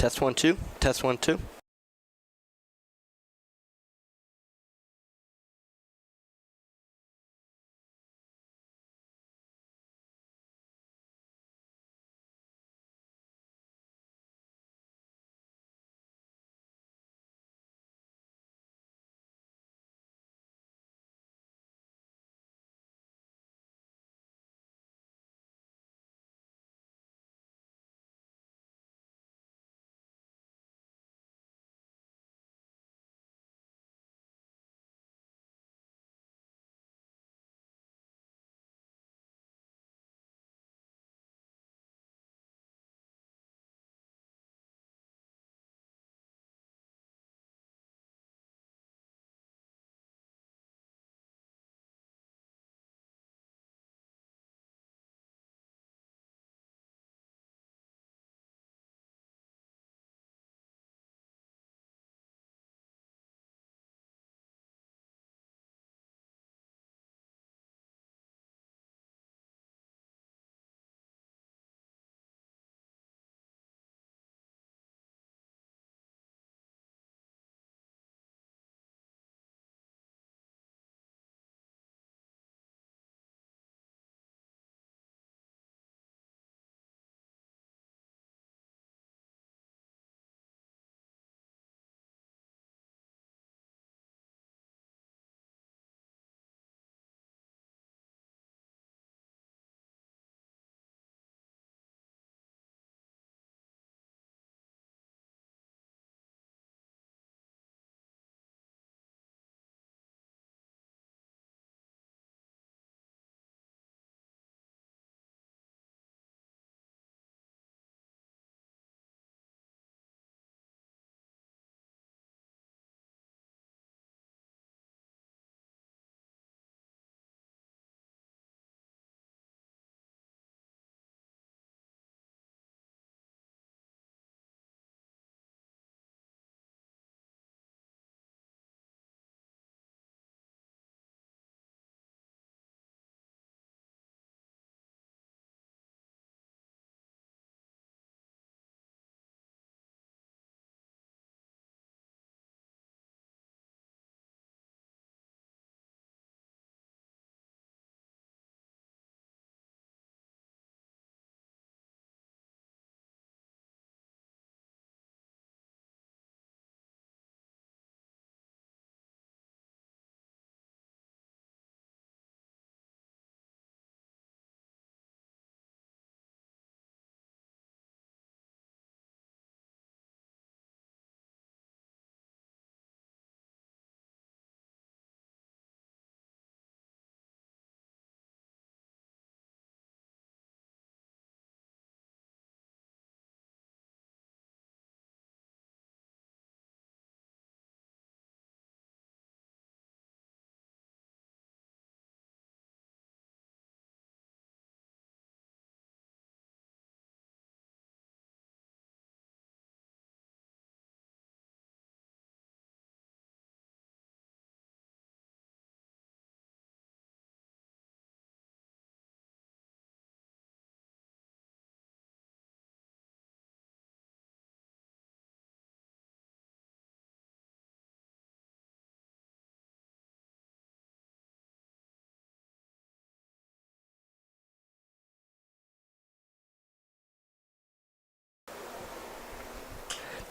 Test 1 2. Test 1 2.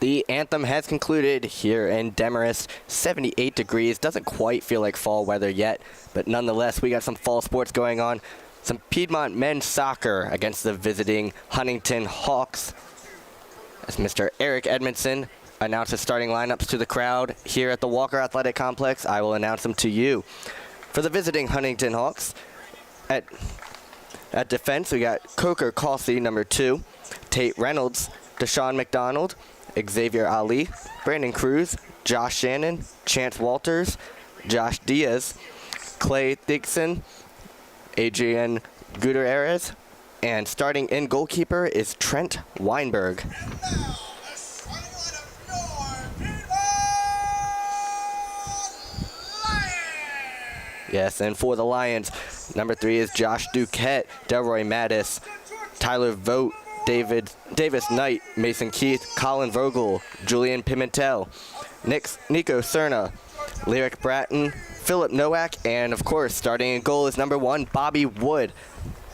The anthem has concluded here in Demarest. 78 degrees. Doesn't quite feel like fall weather yet, but nonetheless, we got some fall sports going on. Some Piedmont men's soccer against the visiting Huntingdon Hawks. As Mr. Eric Edmondson announces starting lineups to the crowd here at the Walker Athletic Complex, I will announce them to you. For the visiting Huntingdon Hawks, at defense, we got Coker Causey, number 2, Tate Reynolds, Deshaun McDonald, Xavier Ali, Brandon Cruz, Josh Shannon, Chance Walters, Josh Diaz, Clay Thigson, Adrian Gutierrez, and starting in goalkeeper is Trent Weinberg. Yes, and for the Lions, number 3 is Josh Duquette, Delroy Mattis, Tyler Vogt, Davis Knight, Mason Keith, Colin Vogel, Julian Pimentel, Nico Cerna, Lyric Bratton, Philip Nowak, and of course, starting in goal is number 1, Bobby Wood.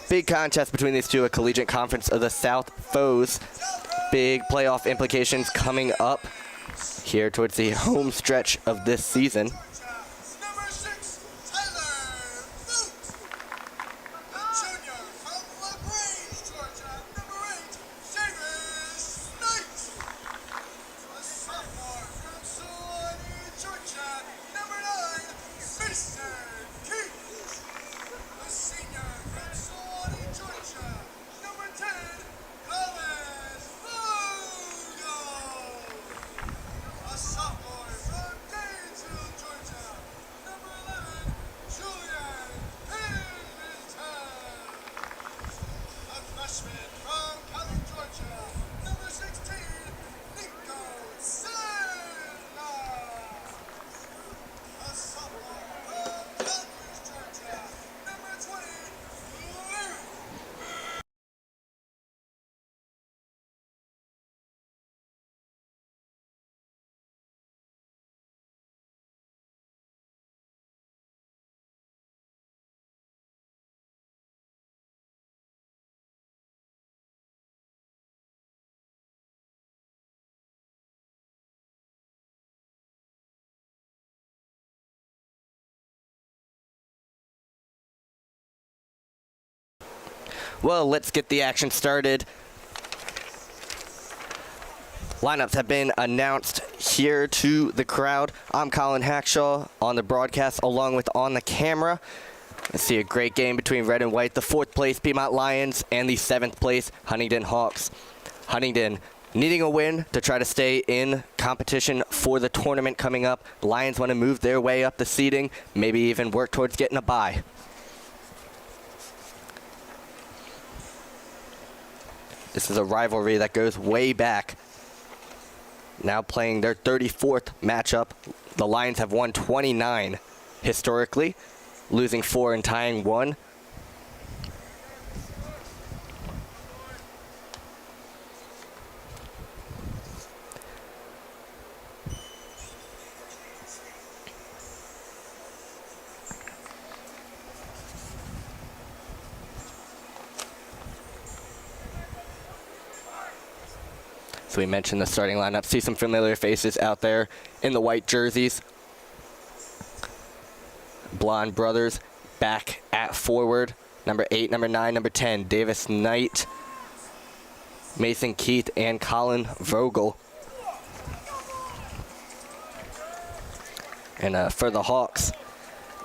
Big contest between these two, a Collegiate Conference of the South foes. Big playoff implications coming up here towards the home stretch of this season. Well, let's get the action started. Lineups have been announced here to the crowd. I'm Colin Hackshaw on the broadcast along with on the camera. Let's see a great game between red and white, the 4th place Piedmont Lions and the 7th place Huntingdon Hawks. Huntingdon needing a win to try to stay in competition for the tournament coming up. Lions want to move their way up the seeding, maybe even work towards getting a bye. This is a rivalry that goes way back. Now playing their 34th matchup. The Lions have won 29 historically, losing 4 and tying 1. So we mentioned the starting lineup. See some familiar faces out there in the white jerseys. Blonde brothers back at forward. Number 8, number 9, number 10, Davis Knight, Mason Keith, and Colin Vogel. And for the Hawks,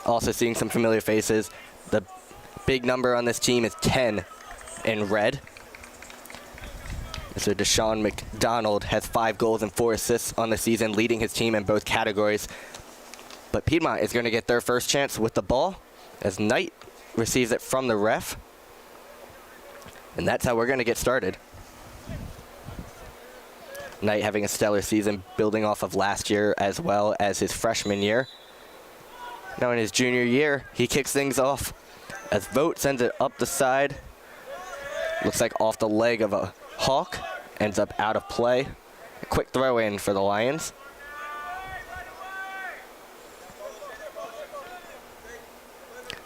also seeing some familiar faces. The big number on this team is 10 in red. Mr. Deshaun McDonald has 5 goals and 4 assists on the season, leading his team in both categories. But Piedmont is going to get their first chance with the ball as Knight receives it from the ref. And that's how we're going to get started. Knight having a stellar season, building off of last year as well as his freshman year. Now in his junior year, he kicks things off as Vogt sends it up the side. Looks like off the leg of a Hawk, ends up out of play. A quick throw in for the Lions.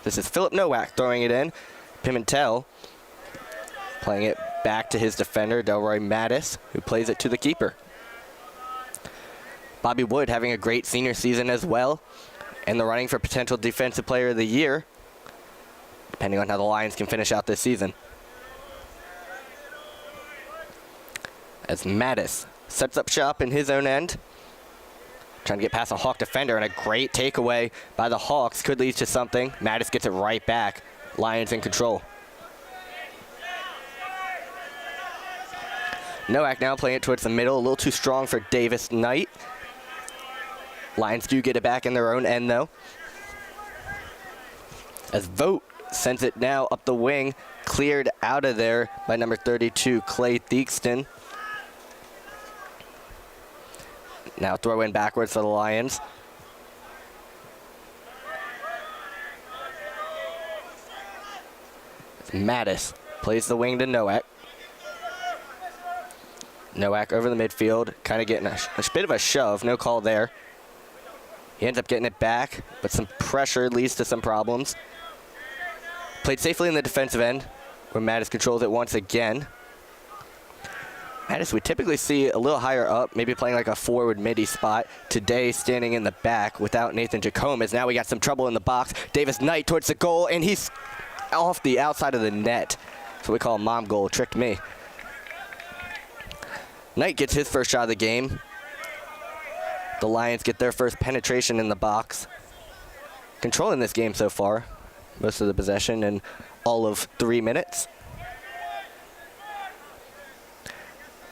This is Philip Nowak throwing it in. Pimentel playing it back to his defender, Delroy Mattis, who plays it to the keeper. Bobby Wood having a great senior season as well, and the running for potential Defensive Player of the Year, depending on how the Lions can finish out this season. As Mattis sets up shop in his own end. Trying to get past a Hawk defender, and a great takeaway by the Hawks could lead to something. Mattis gets it right back. Lions in control. Nowak now playing it towards the middle, a little too strong for Davis Knight. Lions do get it back in their own end though. As Vogt sends it now up the wing, cleared out of there by number 32, Clay Theakston. Now throw in backwards for the Lions. Mattis plays the wing to Nowak. Nowak over the midfield, kind of getting a bit of a shove. No call there. He ends up getting it back, but some pressure leads to some problems. Played safely in the defensive end, where Mattis controls it once again. Mattis, we typically see a little higher up, maybe playing like a forward midi spot. Today, standing in the back without Nathan Jacomas. Now we got some trouble in the box. Davis Knight towards the goal, and he's off the outside of the net. That's what we call a mom goal. Tricked me. Knight gets his first shot of the game. The Lions get their first penetration in the box. Controlling this game so far. Most of the possession in all of 3 minutes.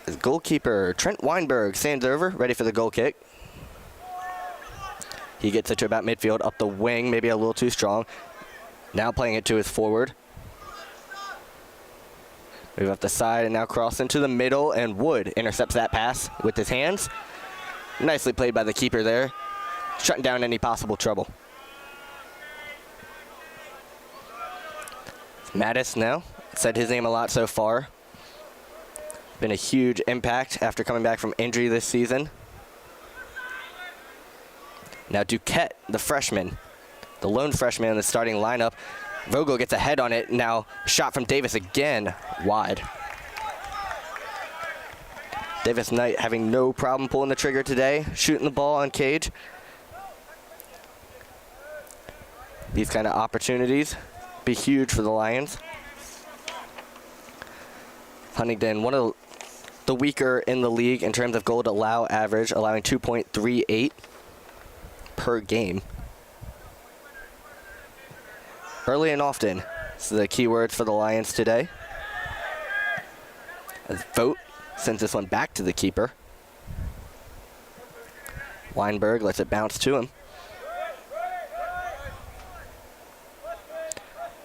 As goalkeeper Trent Weinberg stands over, ready for the goal kick. He gets it to about midfield, up the wing, maybe a little too strong. Now playing it to his forward. Move up the side and now cross into the middle, and Wood intercepts that pass with his hands. Nicely played by the keeper there, shutting down any possible trouble. Mattis now, said his name a lot so far. Been a huge impact after coming back from injury this season. Now Duquette, the freshman, the lone freshman in the starting lineup. Vogel gets a head on it. Now shot from Davis again, wide. Davis Knight having no problem pulling the trigger today, shooting the ball on cage. These kind of opportunities be huge for the Lions. Huntingdon, one of the weaker in the league in terms of goal to allow average, allowing 2.38 per game. Early and often, this is the key words for the Lions today. As Vogt sends this one back to the keeper. Weinberg lets it bounce to him.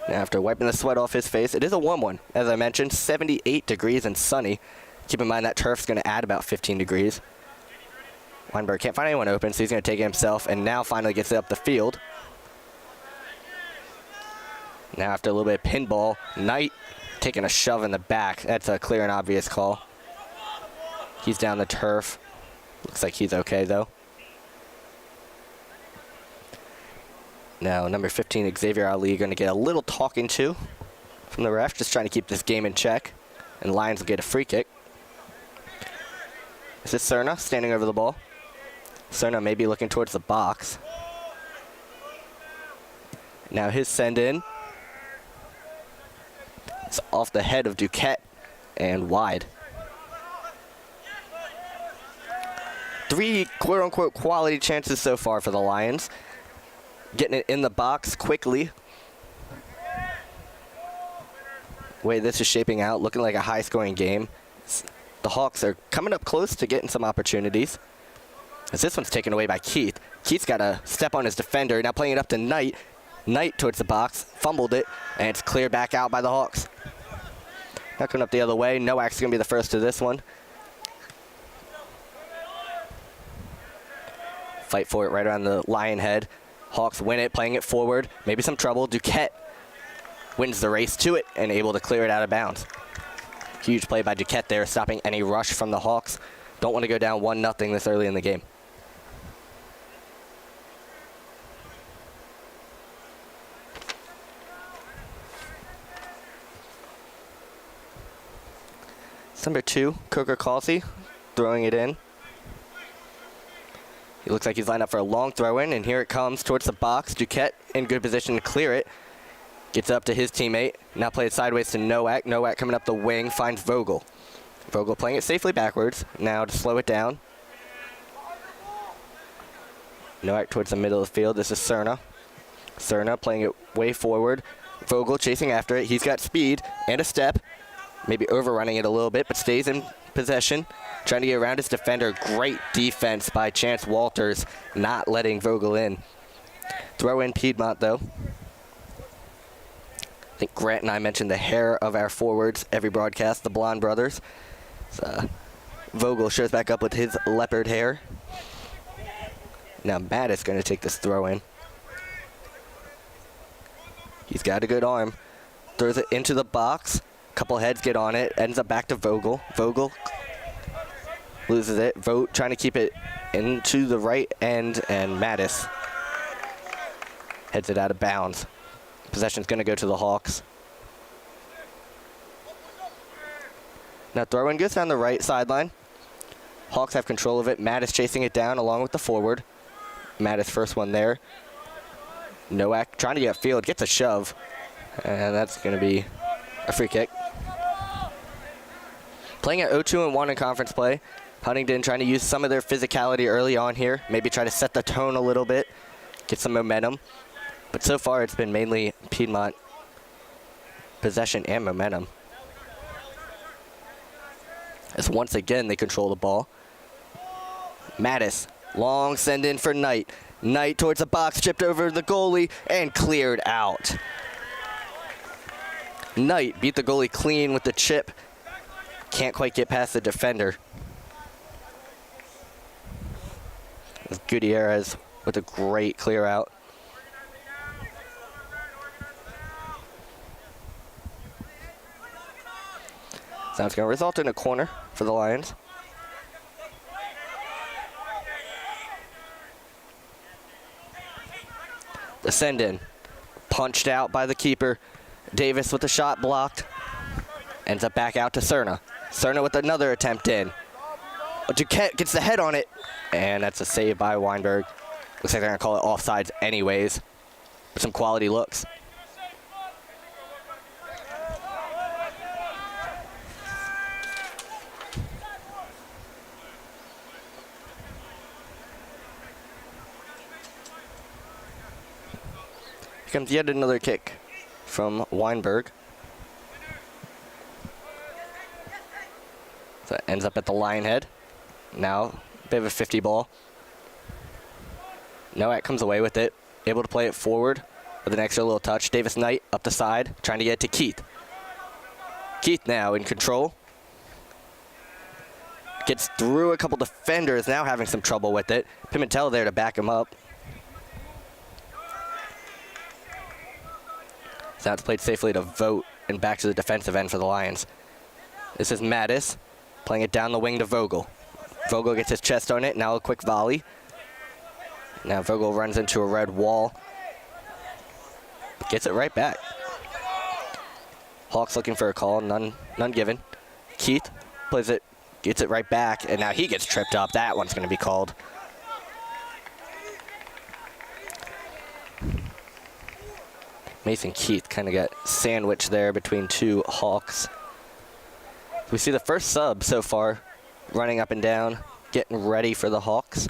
Now after wiping the sweat off his face, it is a warm one. As I mentioned, 78 degrees and sunny. Keep in mind that turf's going to add about 15 degrees. Weinberg can't find anyone open, so he's going to take it himself, and now finally gets it up the field. Now after a little bit of pinball, Knight taking a shove in the back. That's a clear and obvious call. He's down the turf. Looks like he's okay, though. Now, number 15, Xavier Ali, going to get a little talking to from the ref, just trying to keep this game in check. And Lions will get a free kick. This is Cerna standing over the ball. Cerna may be looking towards the box. Now his send in. It's off the head of Duquette and wide. 3 quote-unquote quality chances so far for the Lions. Getting it in the box quickly. The way this is shaping out, looking like a high-scoring game. The Hawks are coming up close to getting some opportunities. As this one's taken away by Keith. Keith's got to step on his defender. Now playing it up to Knight. Knight towards the box, fumbled it, and it's cleared back out by the Hawks. Now coming up the other way. Nowak's going to be the first to this one. Fight for it right around the Lion head. Hawks win it, playing it forward. Maybe some trouble. Duquette wins the race to it and able to clear it out of bounds. Huge play by Duquette there, stopping any rush from the Hawks. Don't want to go down 1-0 this early in the game. It's number 2, Coker Causey, throwing it in. He looks like he's lined up for a long throw-in, and here it comes towards the box. Duquette in good position to clear it. Gets up to his teammate. Now played sideways to Nowak. Nowak coming up the wing, finds Vogel. Vogel playing it safely backwards. Now to slow it down. Nowak towards the middle of the field. This is Cerna. Cerna playing it way forward. Vogel chasing after it. He's got speed and a step. Maybe overrunning it a little bit, but stays in possession. Trying to get around his defender. Great defense by Chance Walters, not letting Vogel in. Throw in Piedmont, though. I think Grant and I mentioned the hair of our forwards every broadcast, the Blonde brothers. So, Vogel shows back up with his leopard hair. Now Matt is going to take this throw in. He's got a good arm. Throws it into the box. Couple heads get on it. Ends up back to Vogel. Vogel loses it. Vogt trying to keep it into the right end, and Mattis heads it out of bounds. Possession's going to go to the Hawks. Now throw-in goes down the right sideline. Hawks have control of it. Mattis chasing it down along with the forward. Mattis first one there. Nowak trying to get field, gets a shove, and that's going to be a free kick. Playing at 0-2-1 in conference play. Huntingdon trying to use some of their physicality early on here, maybe try to set the tone a little bit, get some momentum. But so far it's been mainly Piedmont possession and momentum. As once again they control the ball. Mattis, long send in for Knight. Knight towards the box, chipped over the goalie, and cleared out. Knight beat the goalie clean with the chip. Can't quite get past the defender. Gutierrez with a great clear out. So it's going to result in a corner for the Lions. The send in, punched out by the keeper. Davis with the shot blocked. Ends up back out to Cerna. Cerna with another attempt in. Duquette gets the head on it, and that's a save by Weinberg. Looks like they're going to call it offsides anyways. With some quality looks. Here comes yet another kick from Weinberg. So it ends up at the line head. Now, a bit of a 50 ball. Nowak comes away with it, able to play it forward with an extra little touch. Davis Knight up the side, trying to get it to Keith. Keith now in control. Gets through a couple defenders, now having some trouble with it. Pimentel there to back him up. So now it's played safely to Vogt and back to the defensive end for the Lions. This is Mattis playing it down the wing to Vogel. Vogel gets his chest on it, now a quick volley. Now Vogel runs into a red wall. Gets it right back. Hawks looking for a call, none given. Keith plays it, gets it right back, and now he gets tripped up. That one's going to be called. Mason Keith kind of got sandwiched there between two Hawks. We see the first sub so far running up and down, getting ready for the Hawks.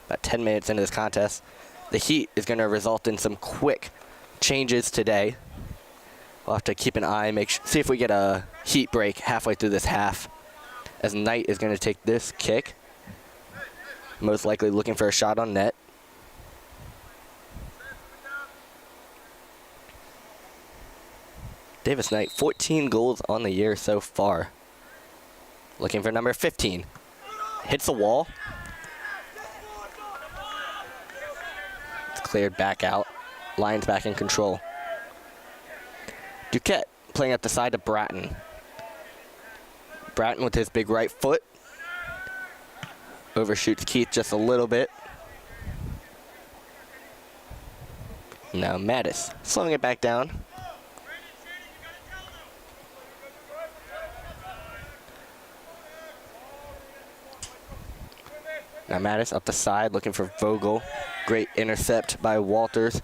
About 10 minutes into this contest. The heat is going to result in some quick changes today. We'll have to keep an eye, see if we get a heat break halfway through this half. As Knight is going to take this kick. Most likely looking for a shot on net. Davis Knight, 14 goals on the year so far. Looking for number 15. Hits the wall. It's cleared back out. Lions back in control. Duquette playing at the side of Bratton. Bratton with his big right foot. Overshoots Keith just a little bit. Now Mattis slowing it back down. Now Mattis up the side looking for Vogel. Great intercept by Walters.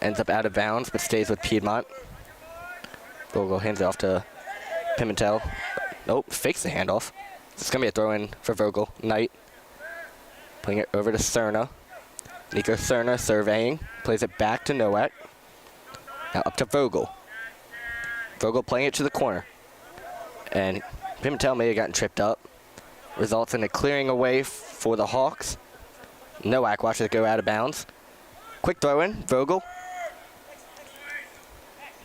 Ends up out of bounds but stays with Piedmont. Vogel hands it off to Pimentel. Nope, fakes the handoff. It's going to be a throw-in for Vogel. Knight putting it over to Cerna. Nico Cerna surveying. Plays it back to Nowak. Now up to Vogel. Vogel playing it to the corner. And Pimentel may have gotten tripped up. Results in a clearing away for the Hawks. Nowak watches it go out of bounds. Quick throw-in, Vogel.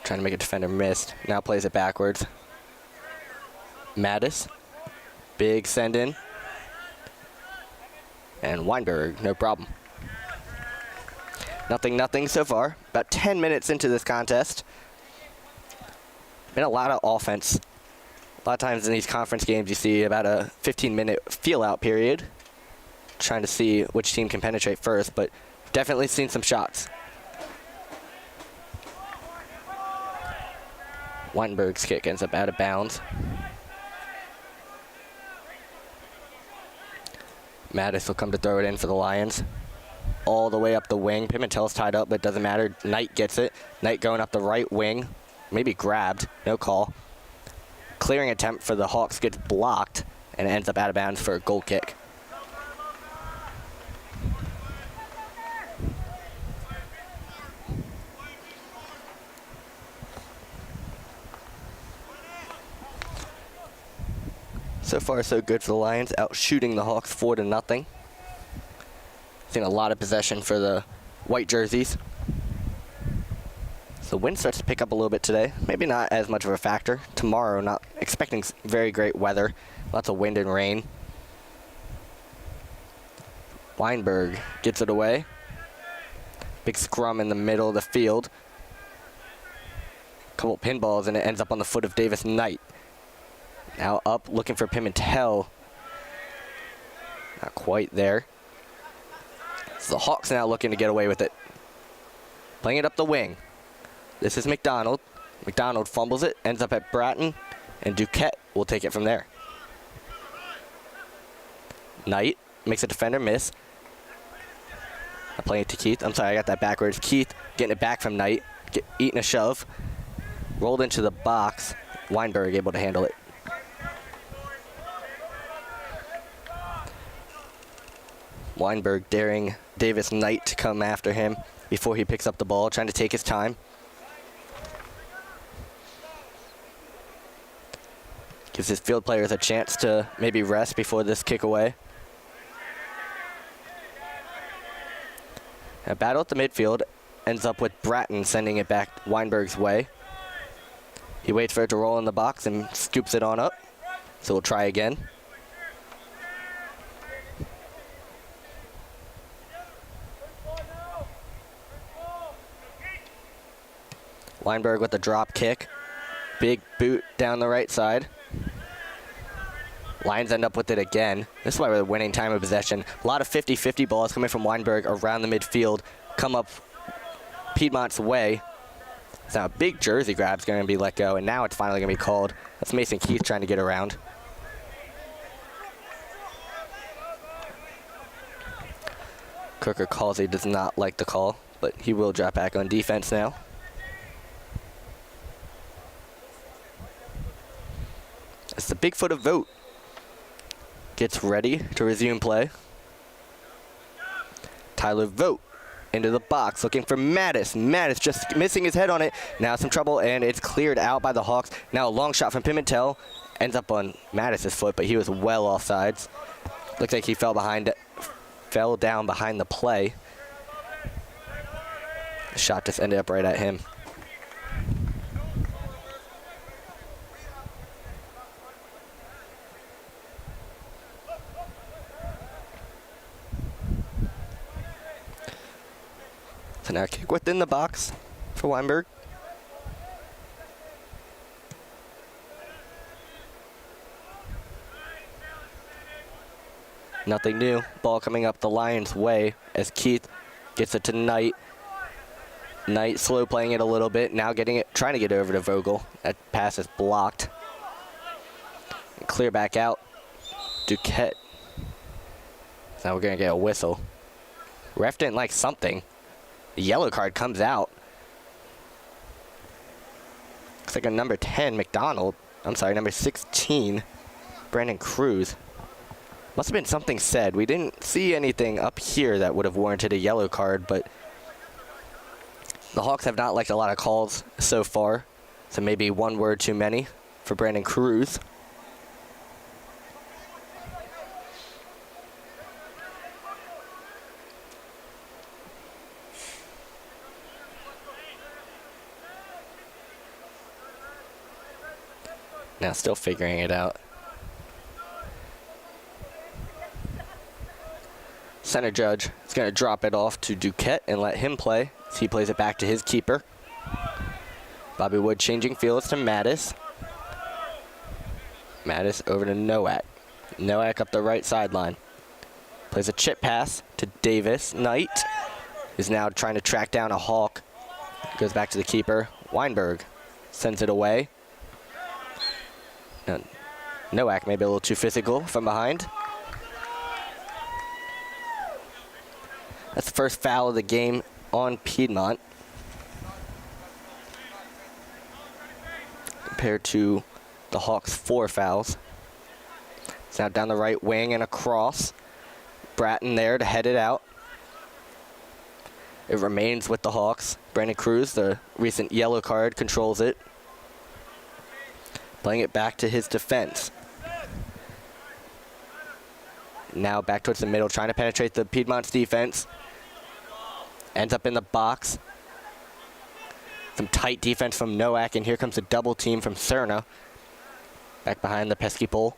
Trying to make a defender missed. Now plays it backwards. Mattis. Big send-in. And Weinberg, no problem. 0-0 so far. About 10 minutes into this contest. Been a lot of offense A lot of times in these conference games, you see about a 15-minute feel-out period, trying to see which team can penetrate first, but definitely seen some shots. Weinberg's kick ends up out of bounds. Mattis will come to throw it in for the Lions. All the way up the wing. Pimentel's tied up, but it doesn't matter. Knight gets it. Knight going up the right wing. Maybe grabbed. No call. Clearing attempt for the Hawks gets blocked and ends up out of bounds for a goal kick. So far, so good for the Lions, out shooting the Hawks 4-0. Seeing a lot of possession for the white jerseys. So wind starts to pick up a little bit today. Maybe not as much of a factor. Tomorrow, not expecting very great weather. Lots of wind and rain. Weinberg gets it away. Big scrum in the middle of the field. Couple pinballs, and it ends up on the foot of Davis Knight. Now up, looking for Pimentel. Not quite there. So the Hawks now looking to get away with it. Playing it up the wing. This is McDonald. McDonald fumbles it, ends up at Bratton, and Duquette will take it from there. Knight makes a defender miss. I'm playing it to Keith. I'm sorry, I got that backwards. Keith getting it back from Knight, eating a shove. Rolled into the box. Weinberg able to handle it. Weinberg daring Davis Knight to come after him before he picks up the ball, trying to take his time. Gives his field players a chance to maybe rest before this kick away. A battle at the midfield ends up with Bratton sending it back Weinberg's way. He waits for it to roll in the box and scoops it on up. So we'll try again. Weinberg with the drop kick. Big boot down the right side. Lions end up with it again. This is why we're winning time of possession. A lot of 50-50 balls coming from Weinberg around the midfield. Come up Piedmont's way. So now a big jersey grab's going to be let go, and now it's finally going to be called. That's Mason Keith trying to get around. Crooker calls he does not like the call, but he will drop back on defense now. It's the Bigfoot of Vote. Gets ready to resume play. Tyler Vote into the box, looking for Mattis. Mattis just missing his head on it. Now some trouble, and it's cleared out by the Hawks. Now a long shot from Pimentel. Ends up on Mattis' foot, but he was well offsides. Looks like he fell down behind the play. The shot just ended up right at him. So now kick within the box for Weinberg. Nothing new. Ball coming up the Lions' way as Keith gets it to Knight. Knight slow playing it a little bit. Now trying to get over to Vogel. That pass is blocked. And clear back out. Duquette. So now we're going to get a whistle. Ref didn't like something. The yellow card comes out. Looks like a number 10, McDonald. I'm sorry, number 16, Brandon Cruz. Must have been something said. We didn't see anything up here that would have warranted a yellow card, but the Hawks have not liked a lot of calls so far. So maybe one word too many for Brandon Cruz. Now still figuring it out. Center judge is going to drop it off to Duquette and let him play as he plays it back to his keeper. Bobby Wood changing fields to Mattis. Mattis over to Nowak. Nowak up the right sideline. Plays a chip pass to Davis. Knight is now trying to track down a Hawk. Goes back to the keeper. Weinberg sends it away. Nowak maybe a little too physical from behind. That's the first foul of the game on Piedmont. Compared to the Hawks' 4 fouls. It's now down the right wing and across. Bratton there to head it out. It remains with the Hawks. Brandon Cruz, the recent yellow card, controls it. Playing it back to his defense. Now back towards the middle, trying to penetrate the Piedmont's defense. Ends up in the box. Some tight defense from Nowak, and here comes a double team from Cerna. Back behind the pesky pole.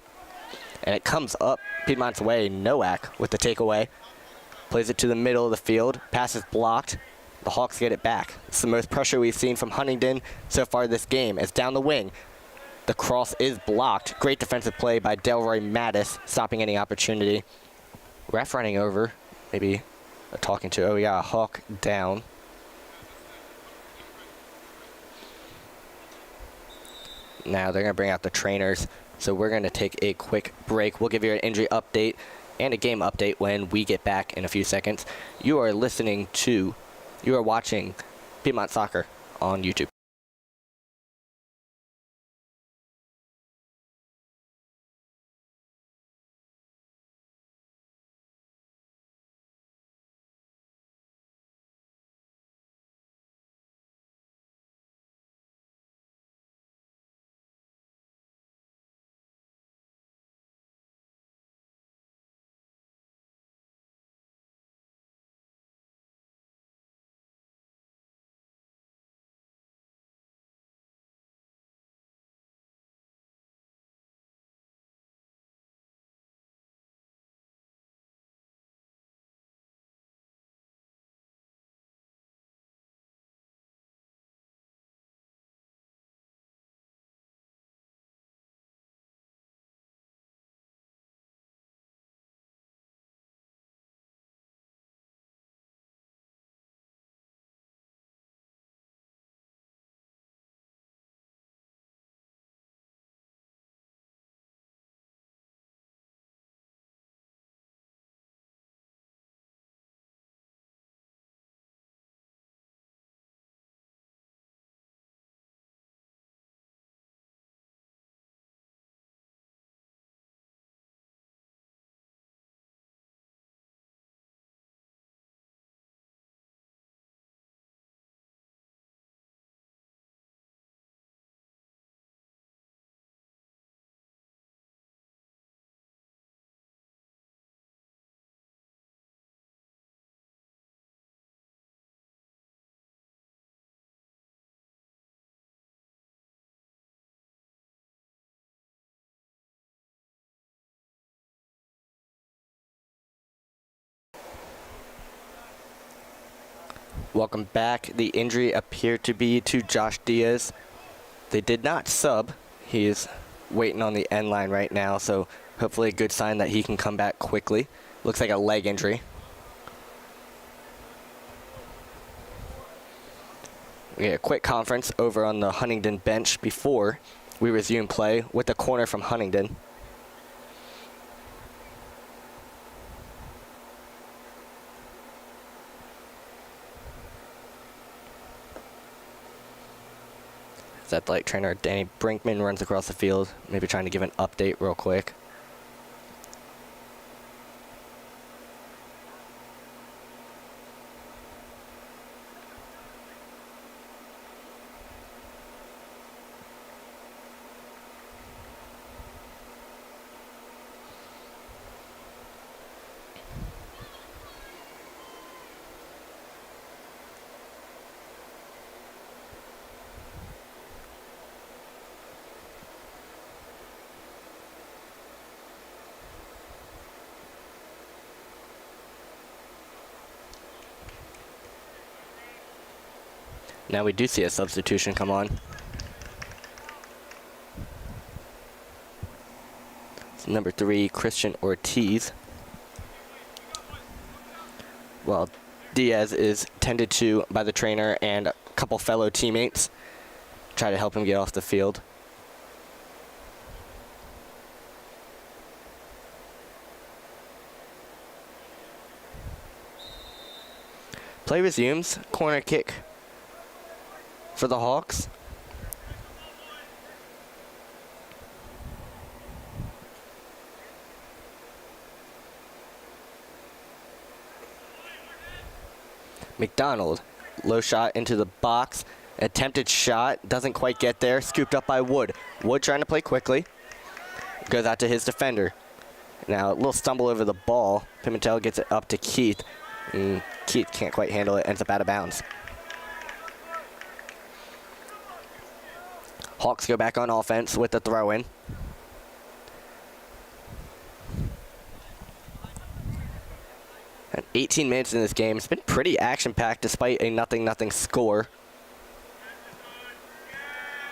And it comes up Piedmont's way. Nowak with the takeaway. Plays it to the middle of the field. Pass is blocked. The Hawks get it back. It's the most pressure we've seen from Huntingdon so far this game. It's down the wing. The cross is blocked. Great defensive play by Delroy Mattis, stopping any opportunity. Ref running over. Maybe talking to, oh yeah, Hawk down. Now they're going to bring out the trainers. So we're going to take a quick break. We'll give you an injury update and a game update when we get back in a few seconds. You are watching Piedmont Soccer on YouTube. Welcome back. The injury appeared to be to Josh Diaz. They did not sub. He is waiting on the end line right now, so hopefully a good sign that he can come back quickly. Looks like a leg injury. We get a quick conference over on the Huntingdon bench before we resume play with the corner from Huntingdon. His athletic trainer Danny Brinkman runs across the field, maybe trying to give an update real quick. Now we do see a substitution come on. Number 3, Christian Ortiz. Well, Diaz is tended to by the trainer and a couple fellow teammates. Try to help him get off the field. Play resumes. Corner kick for the Hawks. McDonald, low shot into the box. Attempted shot, doesn't quite get there. Scooped up by Wood. Wood trying to play quickly. Goes out to his defender. Now a little stumble over the ball. Pimentel gets it up to Keith. And Keith can't quite handle it, ends up out of bounds. Hawks go back on offense with the throw-in. And 18 minutes in this game. It's been pretty action-packed despite a 0-0 score.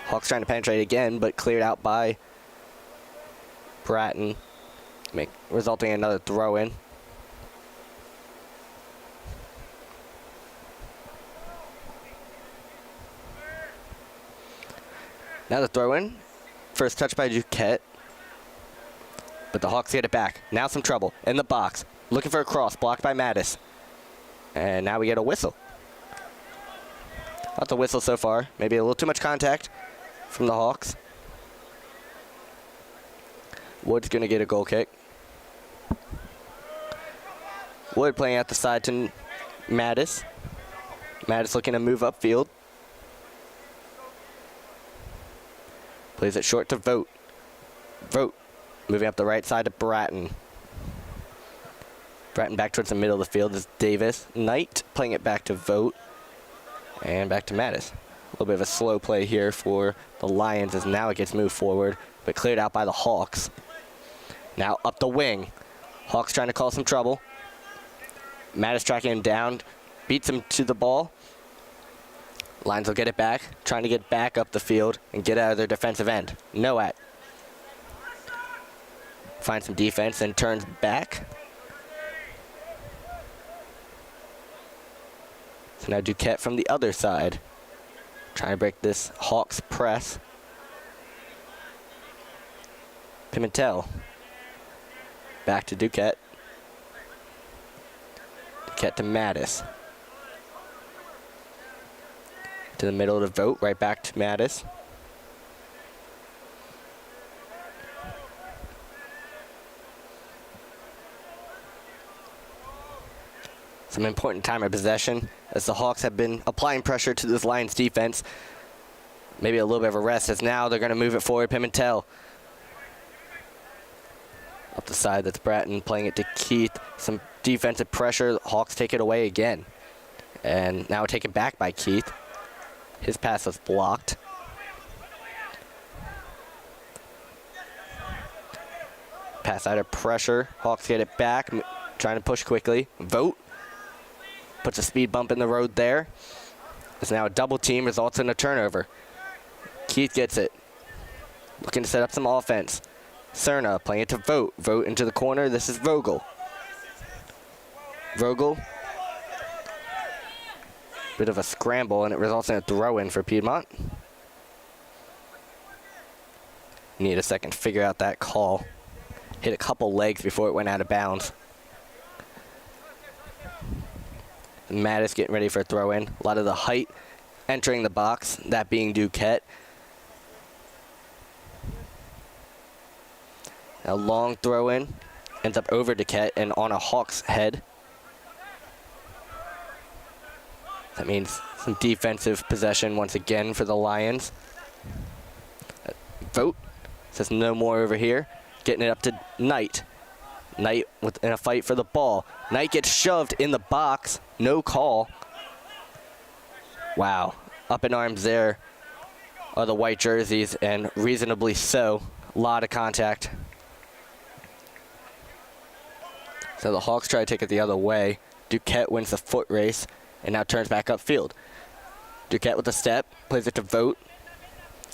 Hawks trying to penetrate again, but cleared out by Bratton, resulting in another throw-in. Now the throw-in. First touch by Duquette. But the Hawks get it back. Now some trouble in the box. Looking for a cross, blocked by Mattis. And now we get a whistle. Not the whistle so far. Maybe a little too much contact from the Hawks. Wood's going to get a goal kick. Wood playing out the side to Mattis. Mattis looking to move upfield. Plays it short to Vogt. Vogt moving up the right side to Bratton. Bratton back towards the middle of the field is Davis. Knight playing it back to Vogt. And back to Mattis. A little bit of a slow play here for the Lions as now it gets moved forward, but cleared out by the Hawks. Now up the wing. Hawks trying to cause some trouble. Mattis tracking him down, beats him to the ball. Lions will get it back, trying to get back up the field and get out of their defensive end. Noat finds some defense and turns back. So now Duquette from the other side. Trying to break this Hawks press. Pimentel. Back to Duquette. Duquette to Mattis. To the middle of the Vogt, right back to Mattis. Some important time of possession as the Hawks have been applying pressure to this Lions defense. Maybe a little bit of a rest as now they're going to move it forward. Pimentel. Up the side, that's Bratton playing it to Keith. Some defensive pressure. Hawks take it away again. And now taken back by Keith. His pass was blocked. Pass out of pressure. Hawks get it back. Trying to push quickly. Vogt. Puts a speed bump in the road there. It's now a double team, results in a turnover. Keith gets it. Looking to set up some offense. Cerna playing it to Vogt. Vogt into the corner. This is Vogel. Vogel. Bit of a scramble, and it results in a throw-in for Piedmont. Need a second to figure out that call. Hit a couple legs before it went out of bounds. Mattis getting ready for a throw-in. A lot of the height entering the box, that being Duquette. A long throw-in. Ends up over Duquette and on a Hawks head. That means some defensive possession once again for the Lions. Vogt says no more over here. Getting it up to Knight. Knight in a fight for the ball. Knight gets shoved in the box. No call. Wow. Up in arms there are the white jerseys, and reasonably so. A lot of contact. So the Hawks try to take it the other way. Duquette wins the foot race and now turns back upfield. Duquette with a step, plays it to Vogt.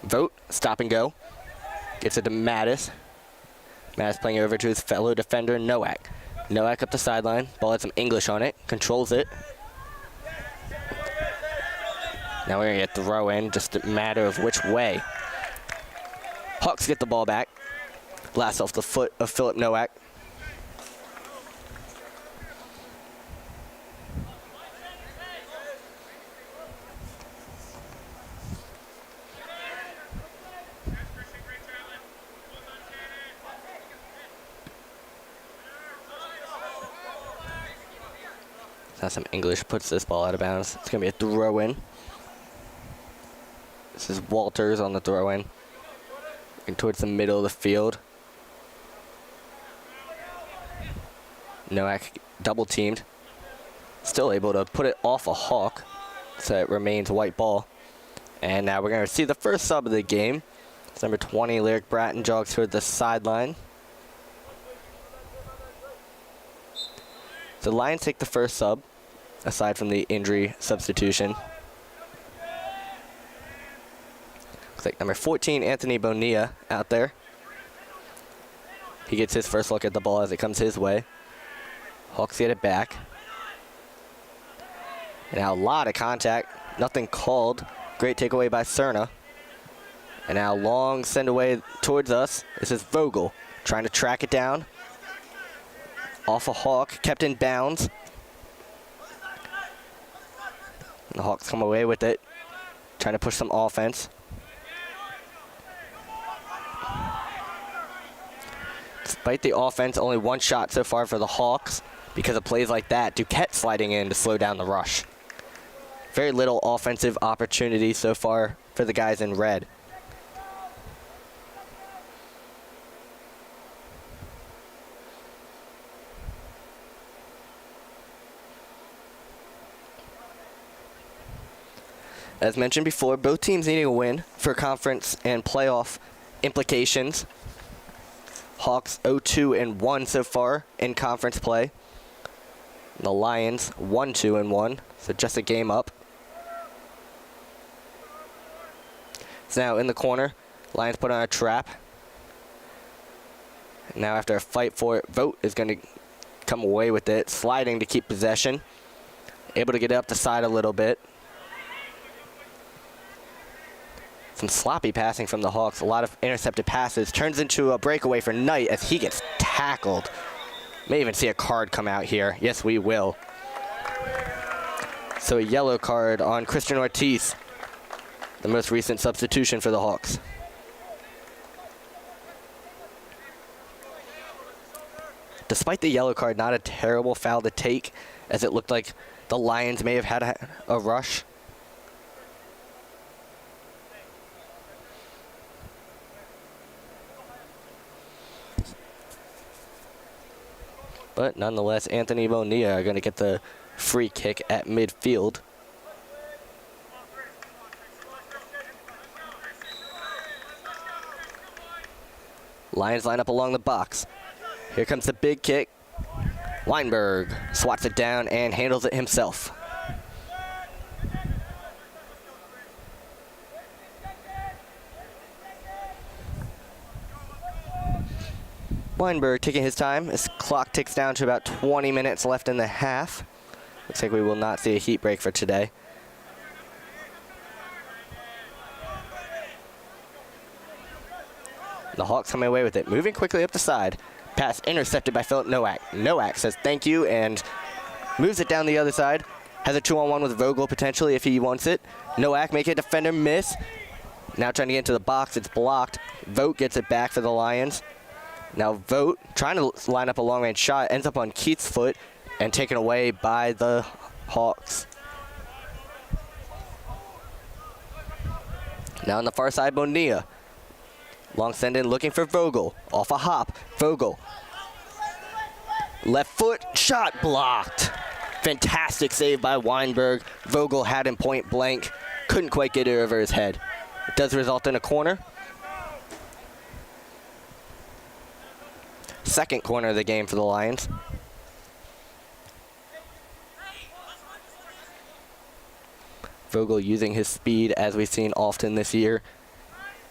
Vogt, stop and go. Gets it to Mattis. Matt's playing it over to his fellow defender, Nowak. Nowak up the sideline. Ball had some English on it. Controls it. Now we're going to get throw in, just a matter of which way. Hawks get the ball back. Last off the foot of Philip Nowak. Now some English puts this ball out of bounds. It's going to be a throw-in. This is Walters on the throw-in. And towards the middle of the field. Nowak double teamed. Still able to put it off a Hawk. So it remains white ball. And now we're going to see the first sub of the game. It's number 20, Lyric Bratton, jogs toward the sideline. The Lions take the first sub, aside from the injury substitution. Looks like number 14, Anthony Bonilla, out there. He gets his first look at the ball as it comes his way. Hawks get it back. And now a lot of contact, nothing called. Great takeaway by Cerna. And now long send away towards us. This is Vogel trying to track it down. Off a Hawk, kept in bounds. And the Hawks come away with it, trying to push some offense. Despite the offense, only one shot so far for the Hawks because of plays like that. Duquette sliding in to slow down the rush. Very little offensive opportunity so far for the guys in red. As mentioned before, both teams needing a win for conference and playoff implications. Hawks 0-2-1 so far in conference play. The Lions 1-2-1, so just a game up. It's now in the corner. Lions put on a trap. Now after a fight for it, Vogt is going to come away with it, sliding to keep possession. Able to get up the side a little bit. Some sloppy passing from the Hawks, a lot of intercepted passes. Turns into a breakaway for Knight as he gets tackled. May even see a card come out here. Yes, we will. So a yellow card on Christian Ortiz, the most recent substitution for the Hawks. Despite the yellow card, not a terrible foul to take, as it looked like the Lions may have had a rush. But nonetheless, Anthony Bonilla are going to get the free kick at midfield. Lions line up along the box. Here comes the big kick. Weinberg swats it down and handles it himself. Weinberg taking his time. His clock ticks down to about 20 minutes left in the half. Looks like we will not see a heat break for today. The Hawks coming away with it. Moving quickly up the side. Pass intercepted by Philip Nowak. Nowak says thank you and moves it down the other side. Has a 2-on-1 with Vogel potentially if he wants it. Nowak making a defender miss. Now trying to get into the box. It's blocked. Vogt gets it back for the Lions. Now Vogt trying to line up a long-range shot. Ends up on Keith's foot and taken away by the Hawks. Now on the far side, Bonilla. Long send in looking for Vogel. Off a hop. Vogel. Left foot. Shot blocked. Fantastic save by Weinberg. Vogel had him point blank. Couldn't quite get it over his head. It does result in a corner. Second corner of the game for the Lions. Vogel using his speed as we've seen often this year.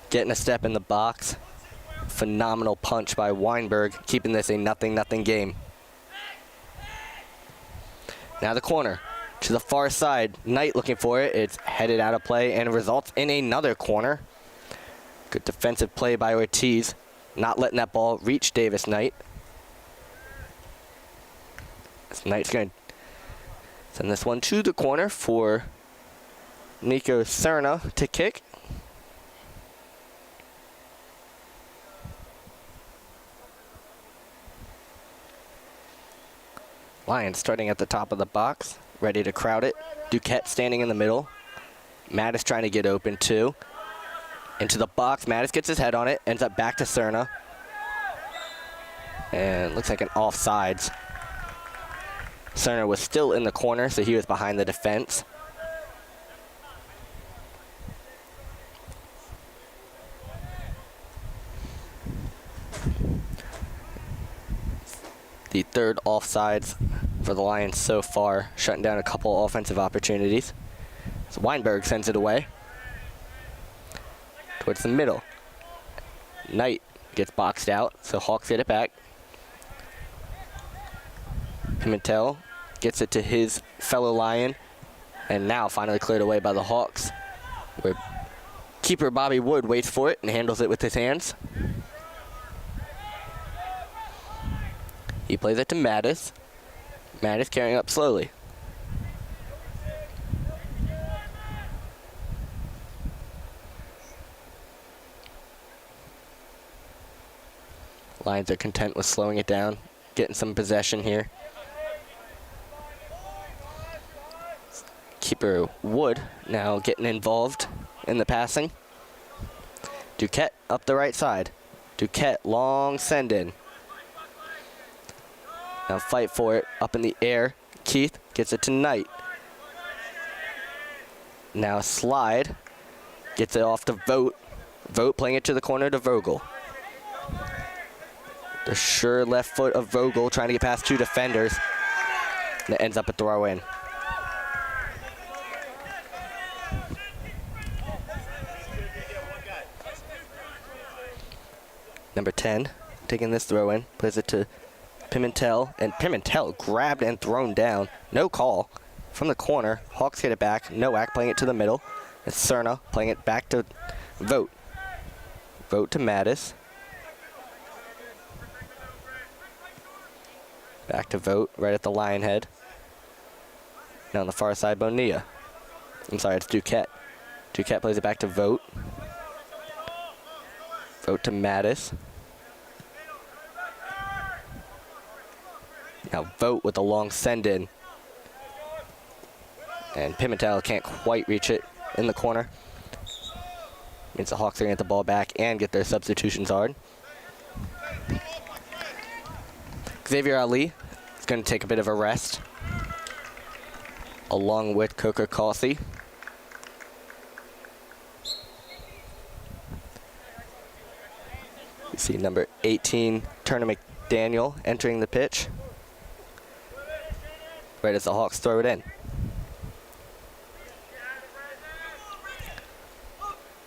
Getting a step in the box. phenomenal punch by Weinberg, keeping this a 0-0 game. Now the corner to the far side. Knight looking for it. It's headed out of play and results in another corner. Good defensive play by Ortiz, not letting that ball reach Davis Knight. This Knight's going to send this one to the corner for Nico Cerna to kick. Lions starting at the top of the box, ready to crowd it. Duquette standing in the middle. Mattis trying to get open too. Into the box, Mattis gets his head on it, ends up back to Cerna. And looks like an offsides. Cerna was still in the corner, so he was behind the defense. The third offsides for the Lions so far, shutting down a couple offensive opportunities. So Weinberg sends it away towards the middle. Knight gets boxed out, so Hawks get it back. Pimentel gets it to his fellow Lion, and now finally cleared away by the Hawks, where keeper Bobby Wood waits for it and handles it with his hands. He plays it to Mattis. Mattis carrying up slowly. Lions are content with slowing it down, getting some possession here. Keeper Wood now getting involved in the passing. Duquette up the right side. Duquette, long send in. Now fight for it, up in the air. Keith gets it to Knight. Now slide, gets it off to Vogt. Vogt playing it to the corner to Vogel. The sure left foot of Vogel trying to get past two defenders. And it ends up a throw in. Number 10 taking this throw in, plays it to Pimentel, and Pimentel grabbed and thrown down. No call from the corner. Hawks get it back. Nowak playing it to the middle. It's Cerna playing it back to Vogt. Vogt to Mattis. Back to Vogt, right at the Lion head. Now on the far side, Bonilla. I'm sorry, it's Duquette. Duquette plays it back to Vogt. Vogt to Mattis. Now Vogt with a long send-in. And Pimentel can't quite reach it in the corner. Means the Hawks are going to get the ball back and get their substitutions hard. Xavier Ali is going to take a bit of a rest, along with Coker Causey. You see number 18, Turner McDaniel, entering the pitch. Right as the Hawks throw it in.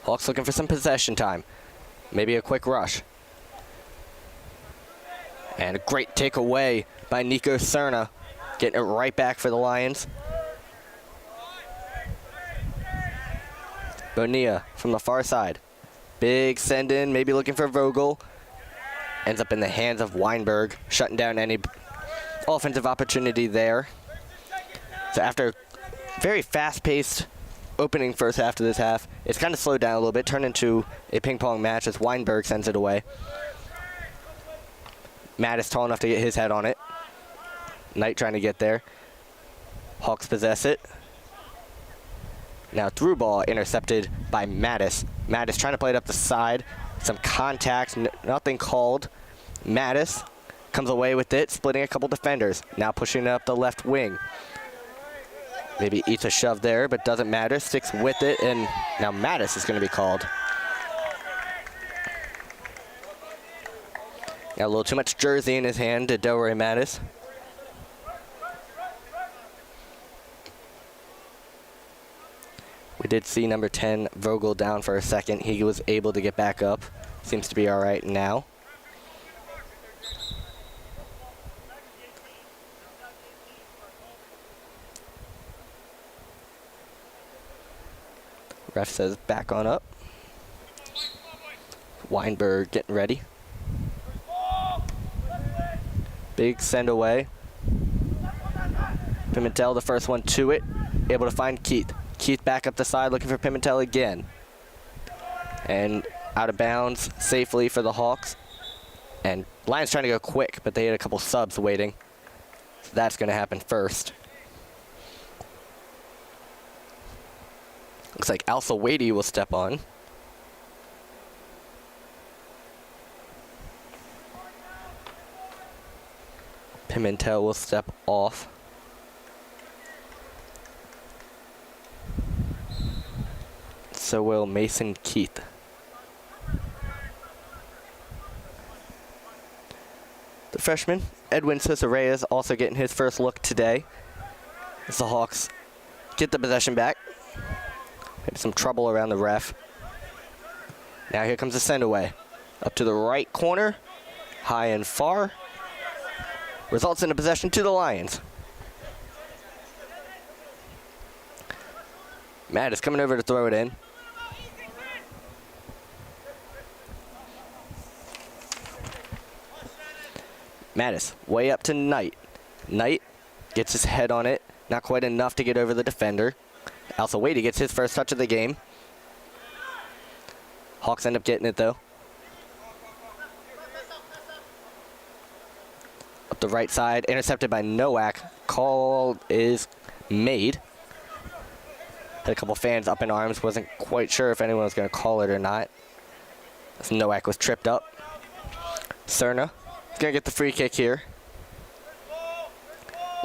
Hawks looking for some possession time. Maybe a quick rush. And a great takeaway by Nico Cerna, getting it right back for the Lions. Bonilla from the far side. Big send in, maybe looking for Vogel. Ends up in the hands of Weinberg, shutting down any offensive opportunity there. So after very fast-paced opening first half to this half, it's kind of slowed down a little bit, turned into a ping-pong match as Weinberg sends it away. Mattis tall enough to get his head on it. Knight trying to get there. Hawks possess it. Now through ball intercepted by Mattis. Mattis trying to play it up the side. Some contact, nothing called. Mattis comes away with it, splitting a couple defenders. Now pushing it up the left wing. Maybe eats a shove there, but doesn't matter. Sticks with it, and now Mattis is going to be called. Got a little too much jersey in his hand to Delroy Mattis. We did see number 10, Vogel, down for a second. He was able to get back up Seems to be all right now. Ref says back on up. Weinberg getting ready. Big send away. Pimentel, the first one to it. Able to find Keith. Keith back up the side looking for Pimentel again. And out of bounds safely for the Hawks. And Lions trying to go quick, but they had a couple subs waiting. So that's going to happen first. Looks like Al-Sawaidi will step on. Pimentel will step off. So will Mason Keith. The freshman, Edwin Sosa Reyes, also getting his first look today. As the Hawks get the possession back. Maybe some trouble around the ref. Now here comes the send away. Up to the right corner. High and far. Results in a possession to the Lions. Matt is coming over to throw it in. Mattis, way up to Knight. Knight gets his head on it. Not quite enough to get over the defender. Al-Sawaidi gets his first touch of the game. Hawks end up getting it, though. Up the right side, intercepted by Nowak. Call is made. Had a couple fans up in arms. Wasn't quite sure if anyone was going to call it or not. As Nowak was tripped up. Cerna is going to get the free kick here.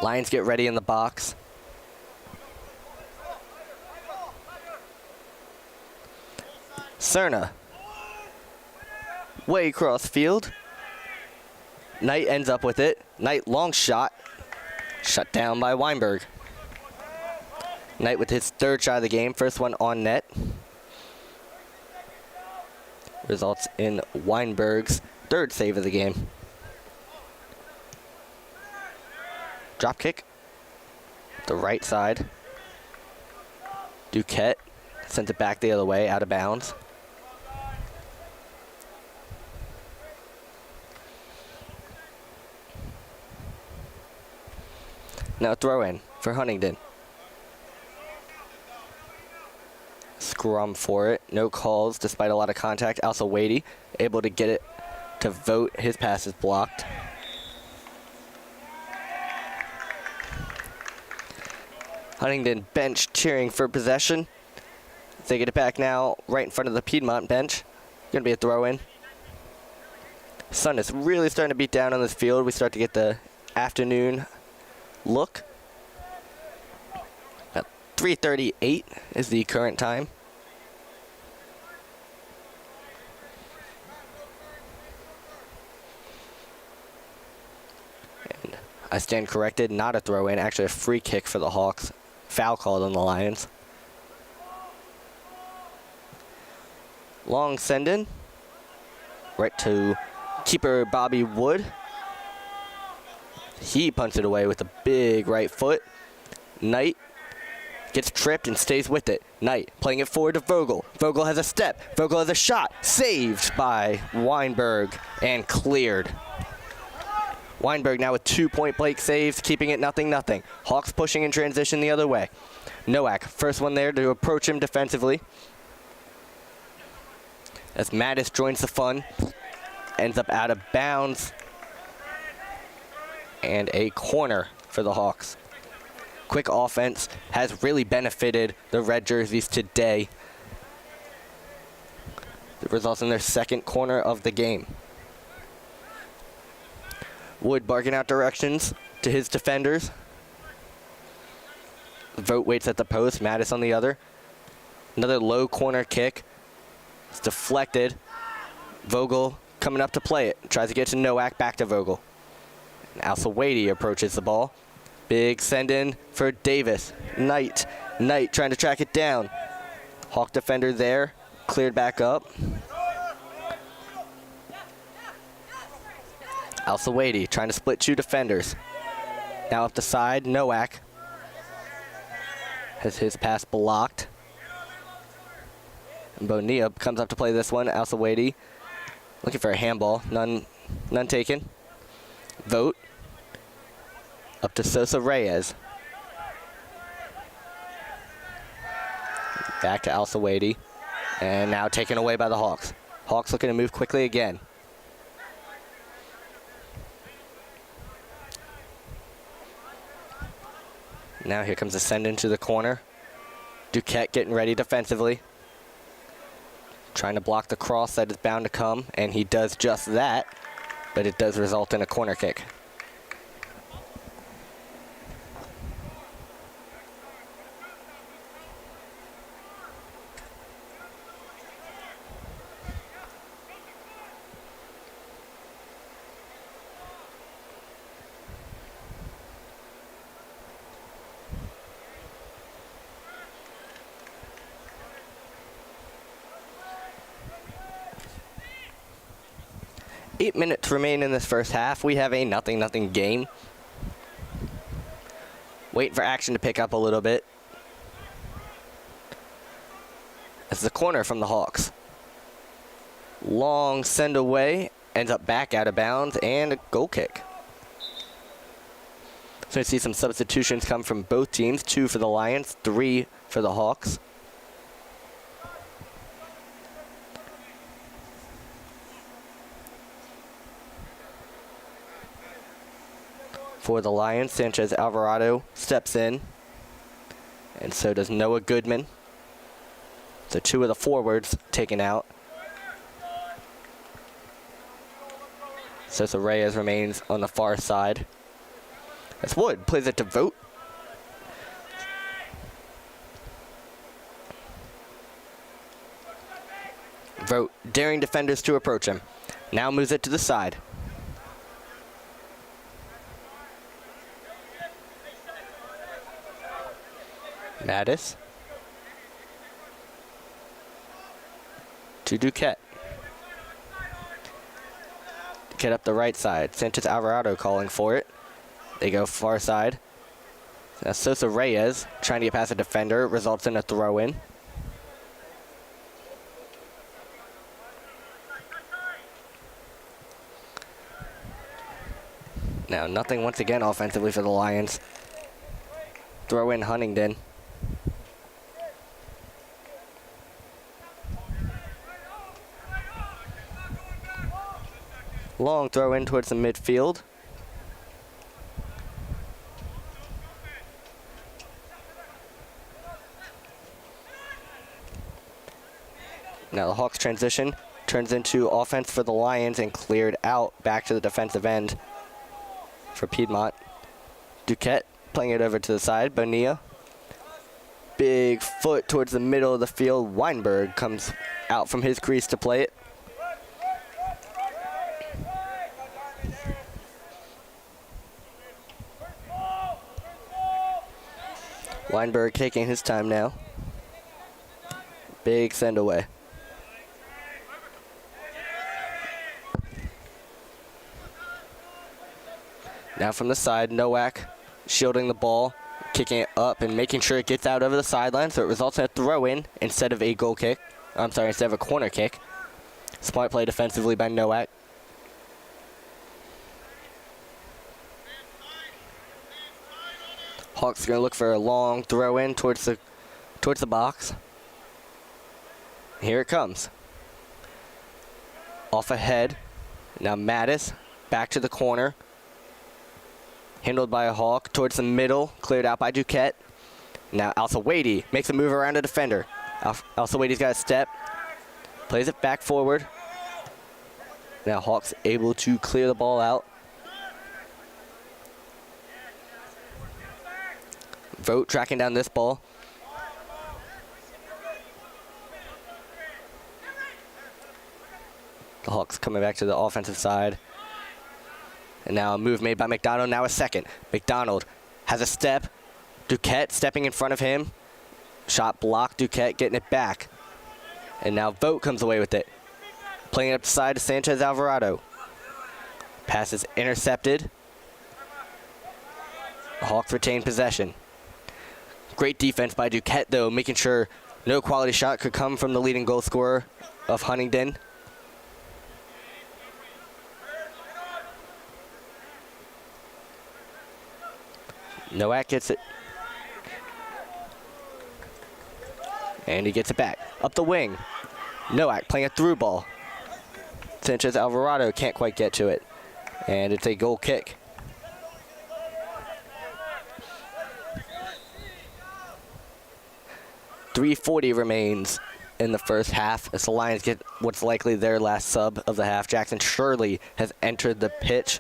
Lions get ready in the box. Cerna. Way across field. Knight ends up with it. Knight long shot. Shut down by Weinberg. Knight with his third shot of the game. First one on net. Results in Weinberg's third save of the game. Drop kick. The right side. Duquette sent it back the other way, out of bounds. Now throw in for Huntingdon. Scrum for it. No calls despite a lot of contact. Al-Sawaidi able to get it to vote. His pass is blocked. Huntingdon bench cheering for possession. They get it back now right in front of the Piedmont bench. Going to be a throw in. Sun is really starting to beat down on this field. We start to get the afternoon look. At 3:38 is the current time. And I stand corrected, not a throw in, actually a free kick for the Hawks. Foul called on the Lions. Long send in. Right to keeper Bobby Wood. He punts it away with a big right foot. Knight gets tripped and stays with it. Knight playing it forward to Vogel. Vogel has a step. Vogel has a shot. Saved by Weinberg and cleared. Weinberg now with 2 point blank saves, keeping it 0-0. Hawks pushing in transition the other way. Nowak, first one there to approach him defensively. As Mattis joins the fun. Ends up out of bounds. And a corner for the Hawks. Quick offense has really benefited the red jerseys today. It results in their second corner of the game. Wood barking out directions to his defenders. Vogt waits at the post. Mattis on the other. Another low corner kick. It's deflected. Vogel coming up to play it. Tries to get to Nowak, back to Vogel. Al-Sawaidi approaches the ball. Big send in for Davis. Knight trying to track it down. Hawk defender there. Cleared back up. Al-Sawaidi trying to split two defenders. Now up the side, Nowak has his pass blocked. And Bonilla comes up to play this one. Al-Sawaidi looking for a handball. None taken. Vote. Up to Sosa Reyes. Back to Al-Sawaidi. And now taken away by the Hawks. Hawks looking to move quickly again. Now here comes a send into the corner. Duquette getting ready defensively. Trying to block the cross that is bound to come, and he does just that, but it does result in a corner kick. Eight minutes remain in this first half. We have a 0-0 game. Waiting for action to pick up a little bit. This is a corner from the Hawks. Long send away, ends up back out of bounds, and a goal kick. So you see some substitutions come from both teams. 2 for the Lions, 3 for the Hawks. For the Lions, Sanchez Alvarado steps in, and so does Noah Goodman. So 2 of the forwards taken out. Sosa Reyes remains on the far side. As Wood plays it to Vote. Vote daring defenders to approach him. Now moves it to the side. Mattis to Duquette. Duquette up the right side. Sanchez Alvarado calling for it. They go far side. Now Sosa Reyes trying to get past a defender. Results in a throw-in. Now nothing once again offensively for the Lions. Throw in Huntingdon. Long throw in towards the midfield. Now the Hawks transition turns into offense for the Lions and cleared out back to the defensive end for Piedmont. Duquette playing it over to the side. Bonilla. Big foot towards the middle of the field. Weinberg comes out from his crease to play it. Weinberg taking his time now. Big send away. Now from the side, Nowak shielding the ball, kicking it up and making sure it gets out over the sideline, so it results in a throw-in instead of a goal kick. I'm sorry, instead of a corner kick. Smart play defensively by Nowak. Hawks are going to look for a long throw-in towards the box. Here it comes. Off ahead. Now Mattis back to the corner. Handled by a Hawk towards the middle. Cleared out by Duquette. Now Al-Sawaidi makes a move around a defender. Al-Sawadi's got a step. Plays it back forward. Now Hawks able to clear the ball out. Vote tracking down this ball. The Hawks coming back to the offensive side. And now a move made by McDonald, now a second. McDonald has a step. Duquette stepping in front of him. Shot blocked, Duquette getting it back. And now Vote comes away with it. Playing it up the side to Sanchez Alvarado. Pass is intercepted. The Hawks retain possession. Great defense by Duquette, though, making sure no quality shot could come from the leading goal scorer of Huntingdon. Nowak gets it. And he gets it back. Up the wing. Nowak playing a through ball. Sanchez Alvarado can't quite get to it. And it's a goal kick. .340 remains in the first half as the Lions get what's likely their last sub of the half. Jackson Shirley has entered the pitch.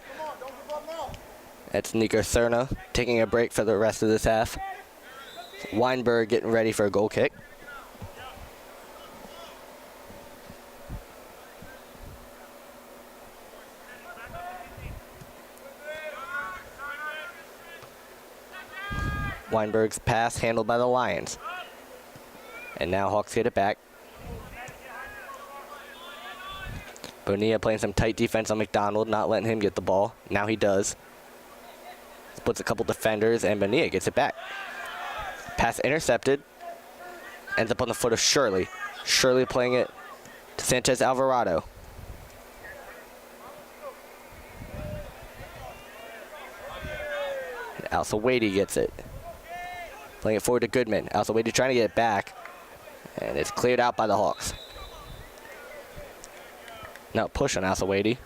That's Nico Cerna taking a break for the rest of this half. Weinberg getting ready for a goal kick. Weinberg's pass handled by the Lions. And now Hawks get it back. Bonilla playing some tight defense on McDonald, not letting him get the ball. Now he does. Splits a couple defenders, and Bonilla gets it back. Pass intercepted. Ends up on the foot of Shirley. Shirley playing it to Sanchez Alvarado. And Alsawady gets it. Playing it forward to Goodman. Alsawady trying to get it back. And it's cleared out by the Hawks. Now push on Alsawady.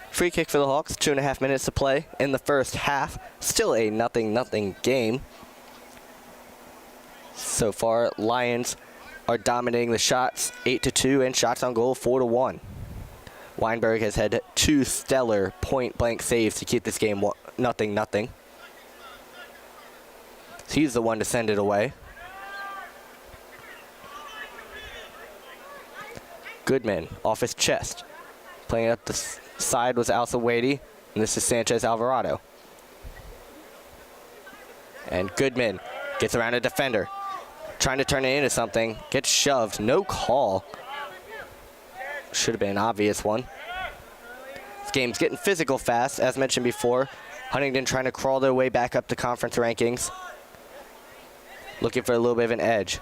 Free kick for the Hawks. 2.5 minutes to play in the first half. Still a 0-0 game. So far, Lions are dominating the shots 8-2 and shots on goal 4-1. Weinberg has had 2 stellar point-blank saves to keep this game 0-0. He's the one to send it away. Goodman off his chest. Playing up the side was Alsawady, and this is Sanchez Alvarado. And Goodman gets around a defender. Trying to turn it into something. Gets shoved. No call. Should have been an obvious one. This game's getting physical fast, as mentioned before. Huntingdon trying to crawl their way back up to conference rankings. Looking for a little bit of an edge.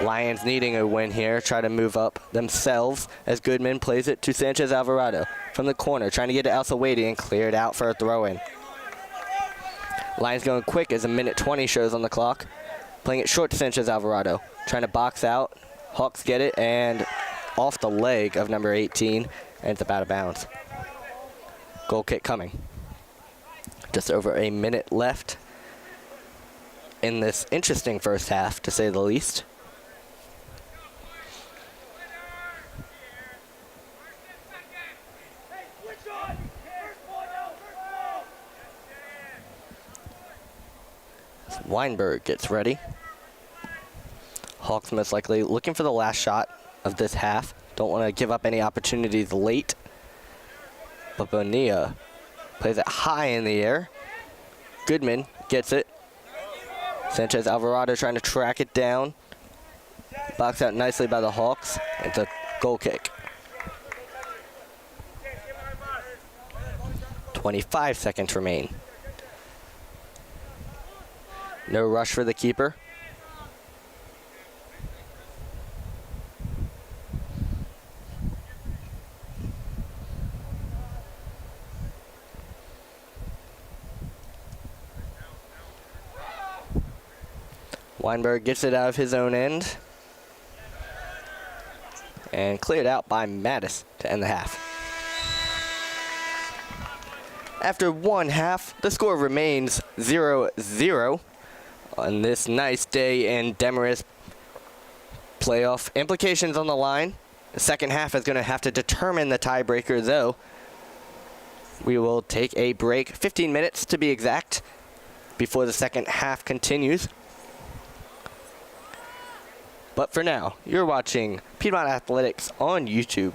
Lions needing a win here. Try to move up themselves as Goodman plays it to Sanchez Alvarado from the corner. Trying to get to Alsawady and cleared out for a throw-in. Lions going quick as 1:20 shows on the clock. Playing it short to Sanchez Alvarado. Trying to box out. Hawks get it and off the leg of number 18. And it's out of bounds. Goal kick coming. Just over a minute left in this interesting first half, to say the least. Weinberg gets ready. Hawks most likely looking for the last shot of this half. Don't want to give up any opportunities late. But Bonilla plays it high in the air. Goodman gets it. Sanchez Alvarado trying to track it down. Boxed out nicely by the Hawks. It's a goal kick. 25 seconds remain. No rush for the keeper. Weinberg gets it out of his own end. And cleared out by Mattis to end the half. After one half, the score remains 0-0 on this nice day in Demarest. Playoff implications on the line. The second half is going to have to determine the tiebreaker, though. We will take a break, 15 minutes to be exact, before the second half continues. But for now, you're watching Piedmont Athletics on YouTube.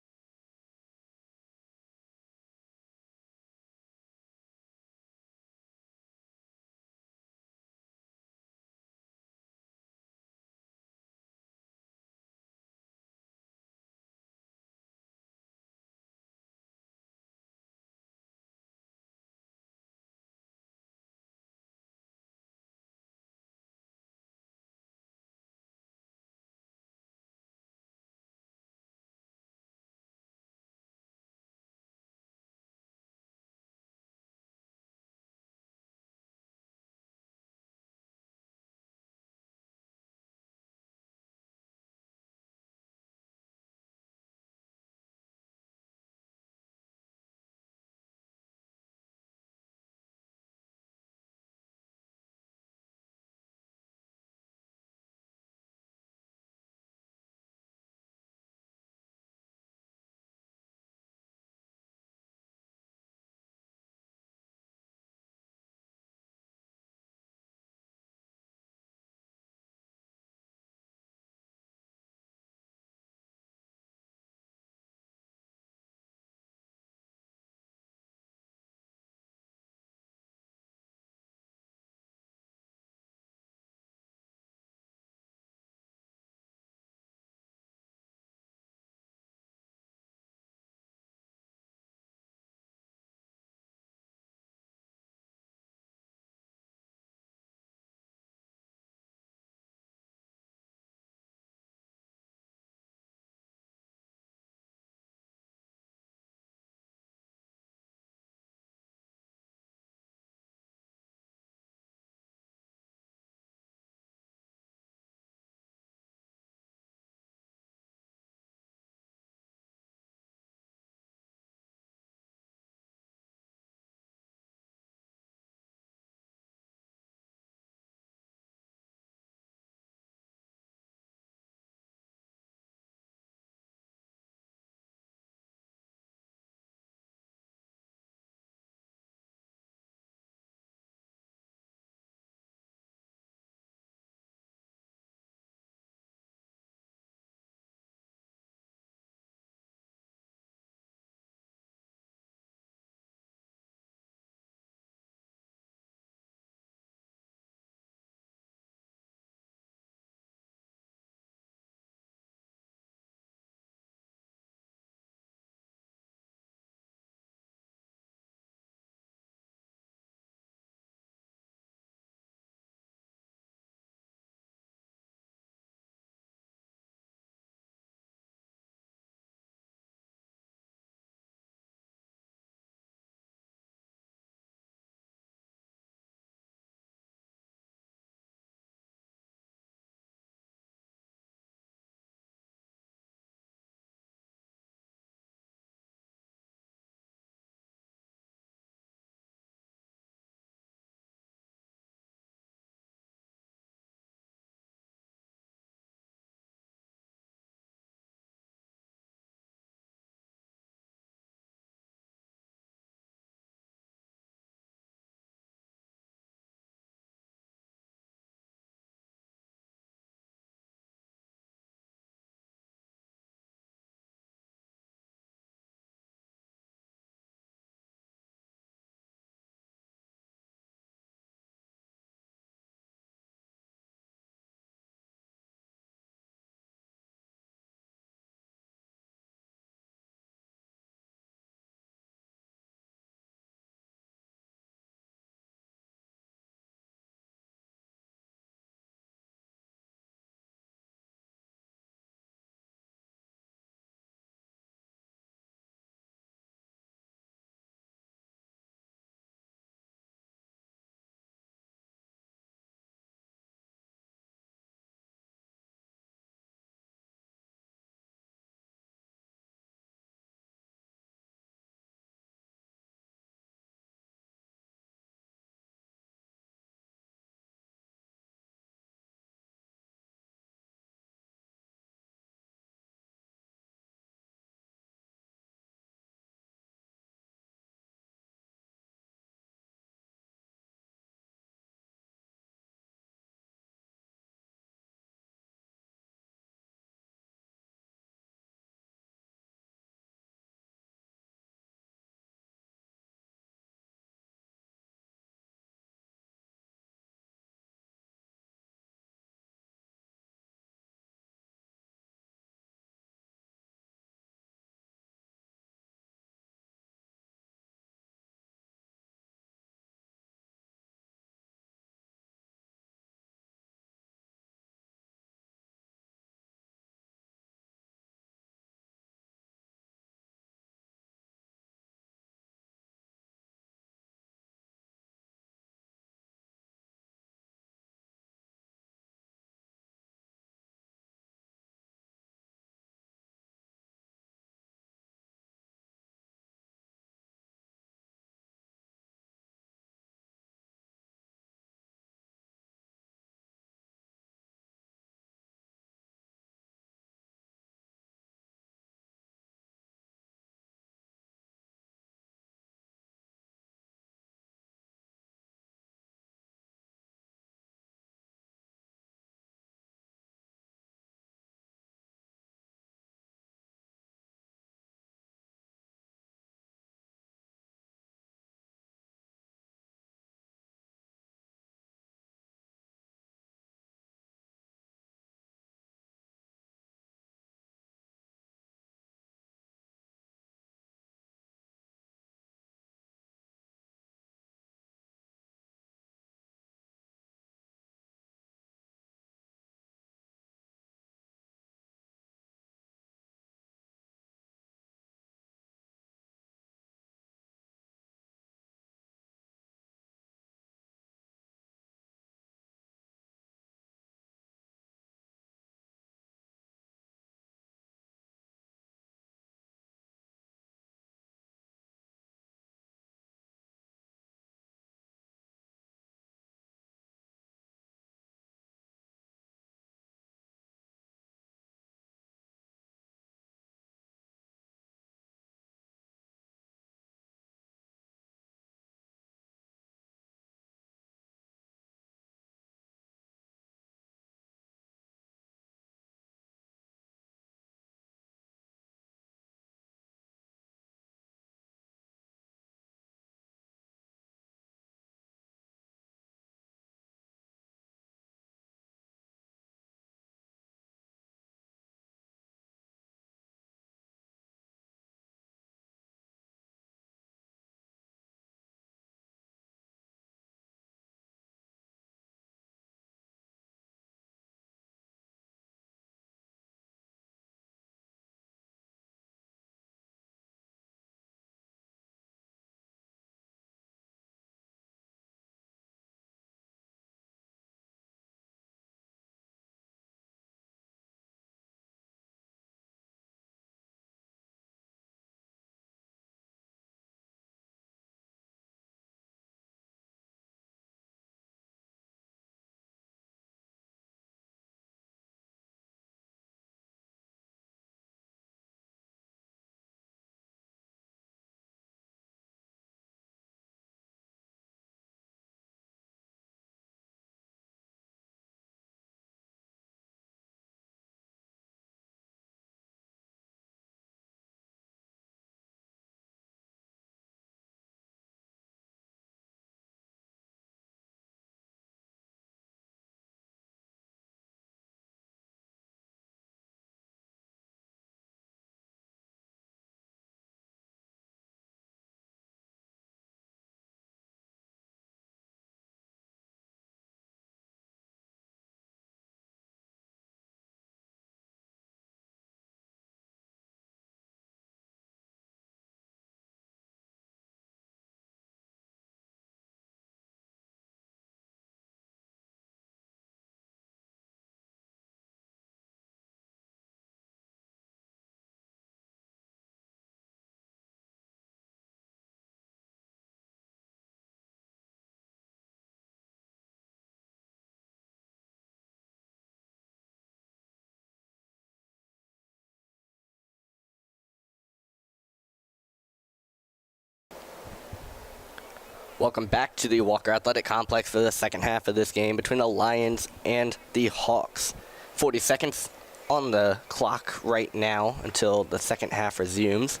Welcome back to the Walker Athletic Complex for the second half of this game between the Lions and the Hawks. 40 seconds on the clock right now until the second half resumes.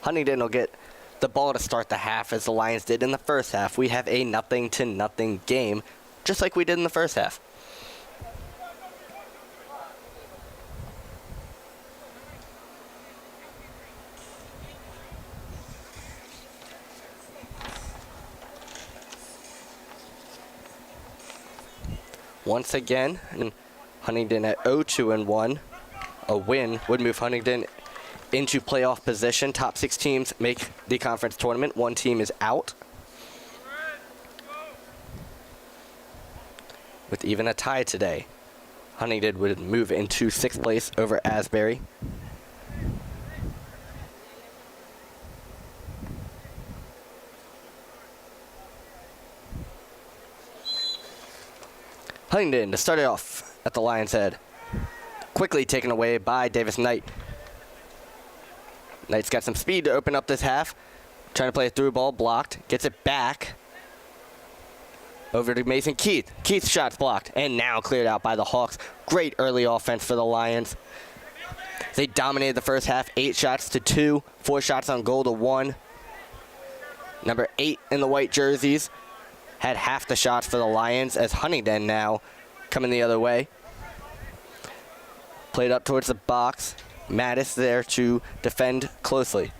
Huntingdon will get the ball to start the half as the Lions did in the first half. We have a 0-0 game, just like we did in the first half. Once again, Huntingdon at 0-2-1. A win would move Huntingdon into playoff position. Top 6 teams make the conference tournament. 1 team is out. With even a tie today, Huntingdon would move into 6th place over Asbury. Huntingdon to start it off at the Lions' head. Quickly taken away by Davis Knight. Knight's got some speed to open up this half. Trying to play a through ball, blocked. Gets it back. Over to Mason Keith. Keith's shot's blocked and now cleared out by the Hawks. Great early offense for the Lions. They dominated the first half, 8 shots to 2, 4 shots on goal to 1. Number 8 in the white jerseys had half the shots for the Lions as Huntingdon now coming the other way. Played up towards the box. Mattis there to defend closely.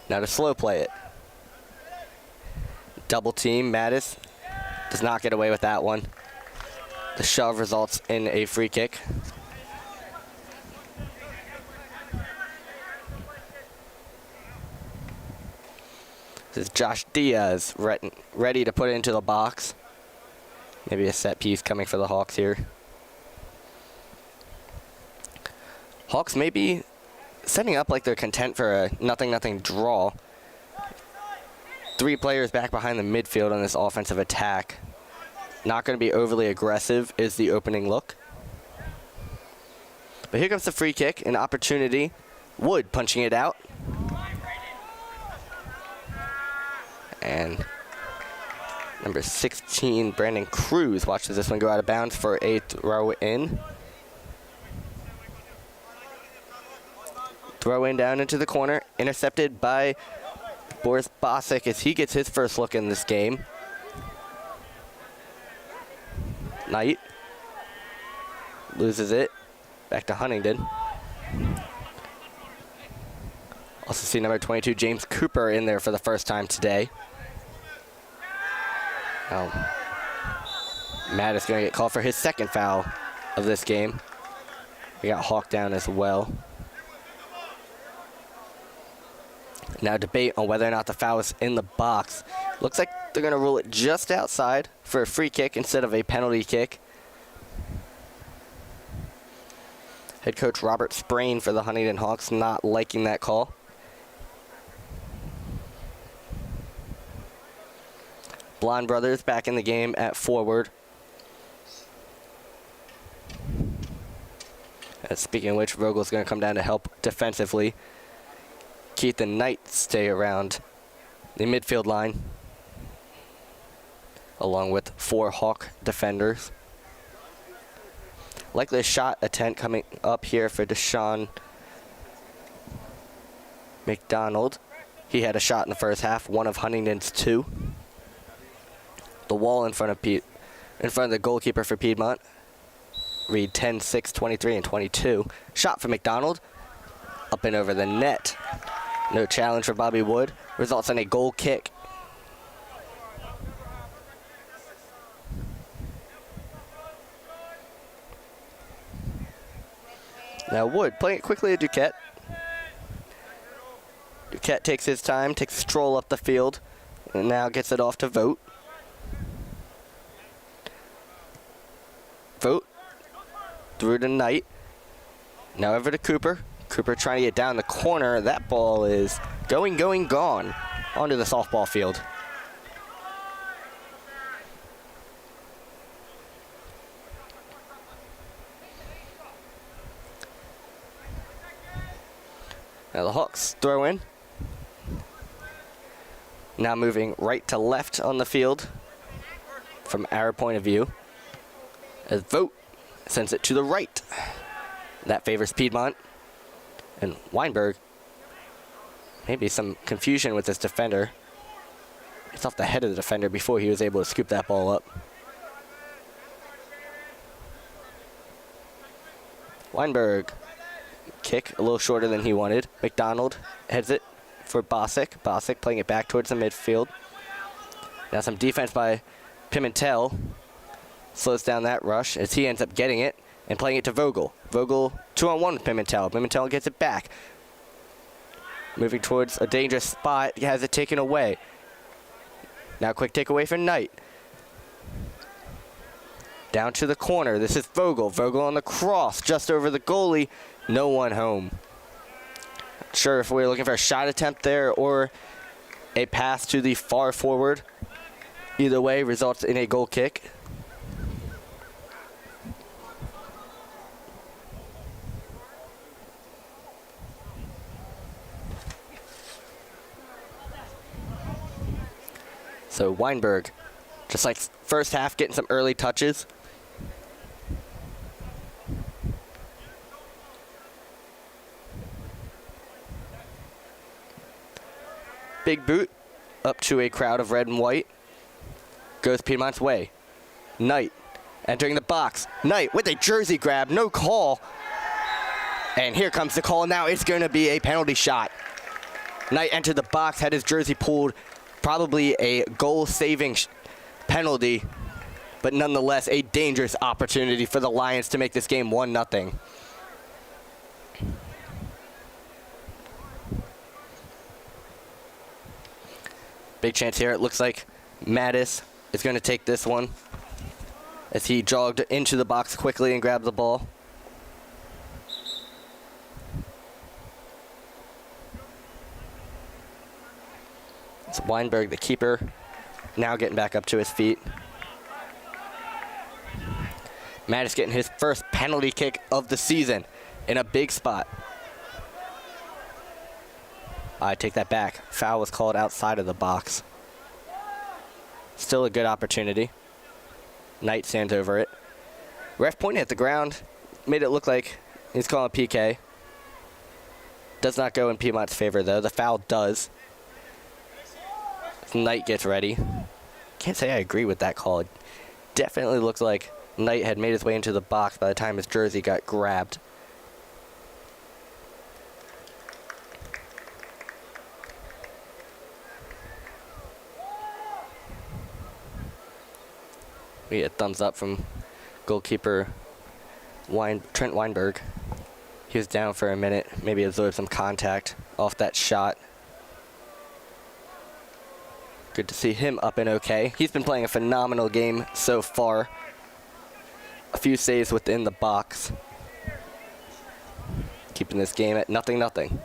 Now to slow play it. Double team. Mattis does not get away with that one. The shove results in a free kick. This is Josh Diaz ready to put it into the box. Maybe a set piece coming for the Hawks here. Hawks may be setting up like they're content for a 0-0 draw. 3 players back behind the midfield on this offensive attack. Not going to be overly aggressive is the opening look. But here comes the free kick, an opportunity. Wood punching it out. And number 16, Brandon Cruz, watches this one go out of bounds for a throw in. Throw in down into the corner, intercepted by Boris Bosick as he gets his first look in this game. Knight loses it, back to Huntingdon. Also see number 22, James Cooper, in there for the first time today. Matt is going to get called for his second foul of this game. We got Hawk down as well. Now debate on whether or not the foul is in the box. Looks like they're going to rule it just outside for a free kick instead of a penalty kick. Head coach Robert Sprain for the Huntingdon Hawks not liking that call. Blonde brothers back in the game at forward. Speaking of which, Vogel's going to come down to help defensively. Keith and Knight stay around the midfield line, along with 4 Hawk defenders. Likely a shot attempt coming up here for Deshaun McDonald. He had a shot in the first half, one of Huntingdon's 2. The wall in front of the goalkeeper for Piedmont. Read 10, 6, 23, and 22. Shot for McDonald. Up and over the net. No challenge for Bobby Wood. Results in a goal kick. Now Wood playing it quickly to Duquette. Duquette takes his time, takes a stroll up the field, and now gets it off to Vogt. Vogt through to Knight. Now over to Cooper. Cooper trying to get down the corner. That ball is gone onto the softball field. Now the Hawks throw in. Now moving right to left on the field from our point of view, as Vogt sends it to the right. That favors Piedmont. And Weinberg, maybe some confusion with this defender. It's off the head of the defender before he was able to scoop that ball up. Weinberg, kick a little shorter than he wanted. McDonald heads it for Bosick. Bosick playing it back towards the midfield. Now some defense by Pimentel slows down that rush as he ends up getting it and playing it to Vogel. Vogel 2-on-1 with Pimentel. Pimentel gets it back. Moving towards a dangerous spot. He has it taken away. Now quick takeaway for Knight. Down to the corner. This is Vogel. Vogel on the cross just over the goalie. No one home. Not sure if we're looking for a shot attempt there or a pass to the far forward. Either way results in a goal kick. So Weinberg, just like first half, getting some early touches. Big boot up to a crowd of red and white. Goes Piedmont's way. Knight entering the box. Knight with a jersey grab, no call. And here comes the call. Now it's going to be a penalty shot. Knight entered the box, had his jersey pulled. Probably a goal-saving penalty, but nonetheless a dangerous opportunity for the Lions to make this game 1-0. Big chance here. It looks like Mattis is going to take this one as he jogged into the box quickly and grabbed the ball. It's Weinberg, the keeper, now getting back up to his feet. Mattis getting his first penalty kick of the season in a big spot. I take that back. Foul was called outside of the box. Still a good opportunity. Knight stands over it. Ref pointed at the ground, made it look like he's calling PK. Does not go in Piedmont's favor though. The foul does. Knight gets ready. Can't say I agree with that call. It definitely looks like Knight had made his way into the box by the time his jersey got grabbed. We get a thumbs up from goalkeeper Trent Weinberg. He was down for a minute, maybe absorbed some contact off that shot. Good to see him up and okay. He's been playing a phenomenal game so far. A few saves within the box. Keeping this game at 0-0.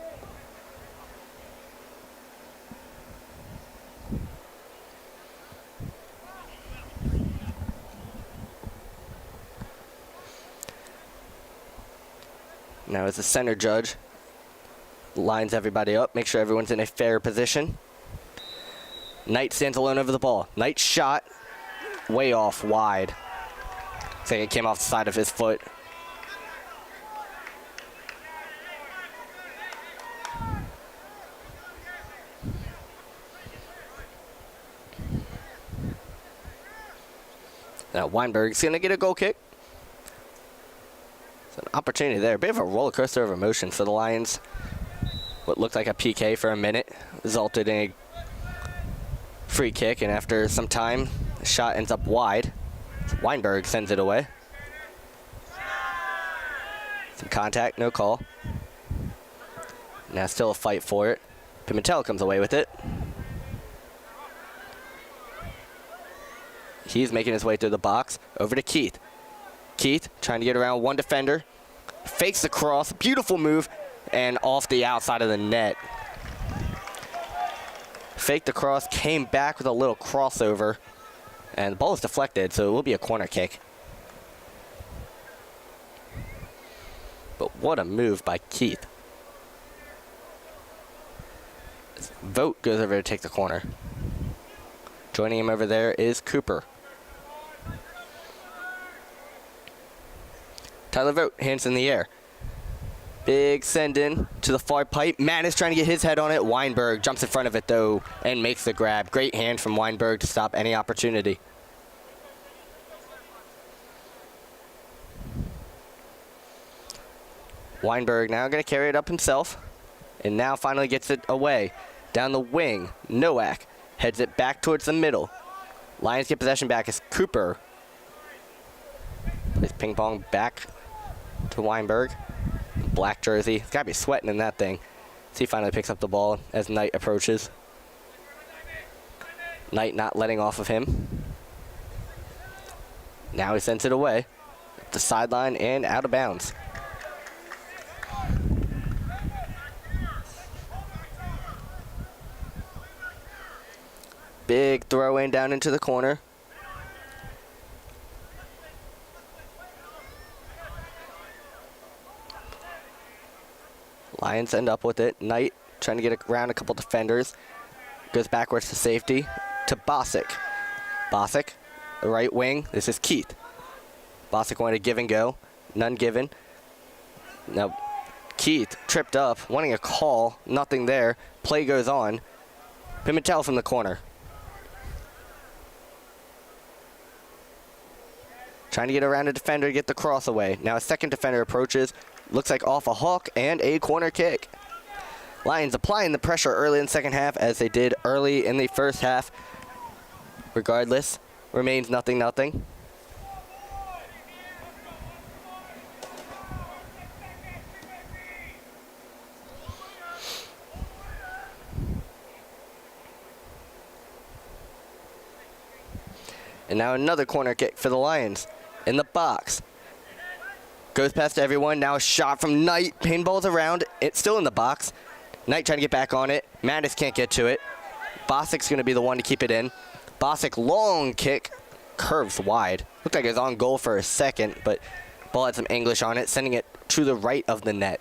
Now as the center judge lines everybody up, make sure everyone's in a fair position. Knight stands alone over the ball. Knight shot way off wide. I think it came off the side of his foot. Now Weinberg's gonna get a goal kick. It's an opportunity there. A bit of a roller coaster of emotion for the Lions. What looked like a PK for a minute resulted in a free kick, and after some time, the shot ends up wide. Weinberg sends it away. Some contact, no call. Now still a fight for it. Pimentel comes away with it. He's making his way through the box. Over to Keith. Keith trying to get around one defender. Fakes the cross. Beautiful move. And off the outside of the net. Faked the cross, came back with a little crossover, and the ball is deflected, so it will be a corner kick. But what a move by Keith. Vogt goes over to take the corner. Joining him over there is Cooper. Tyler Vogt, hands in the air. Big send in to the far pipe. Mattis trying to get his head on it. Weinberg jumps in front of it though and makes the grab. Great hand from Weinberg to stop any opportunity. Weinberg now going to carry it up himself and now finally gets it away. Down the wing, Nowak heads it back towards the middle. Lions get possession back as Cooper plays ping pong back to Weinberg. Black jersey. He's got to be sweating in that thing. So he finally picks up the ball as Knight approaches. Knight not letting off of him. Now he sends it away. The sideline and out of bounds. Big throw in down into the corner. Lions end up with it. Knight trying to get around a couple defenders. Goes backwards to safety to Bosick. Bosick, the right wing. This is Keith. Bosick wanted to give and go. None given. Now Keith tripped up, wanting a call. Nothing there. Play goes on. Pimentel from the corner. Trying to get around a defender to get the cross away. Now a second defender approaches. Looks like off a hook and a corner kick. Lions applying the pressure early in the second half as they did early in the first half. Regardless, remains 0-0. And now another corner kick for the Lions in the box. Goes past everyone. Now a shot from Knight. Pinballs around. It's still in the box. Knight trying to get back on it. Mattis can't get to it. Bosick's going to be the one to keep it in. Bosick, long kick. Curves wide. Looked like it was on goal for a second, but ball had some English on it, sending it to the right of the net.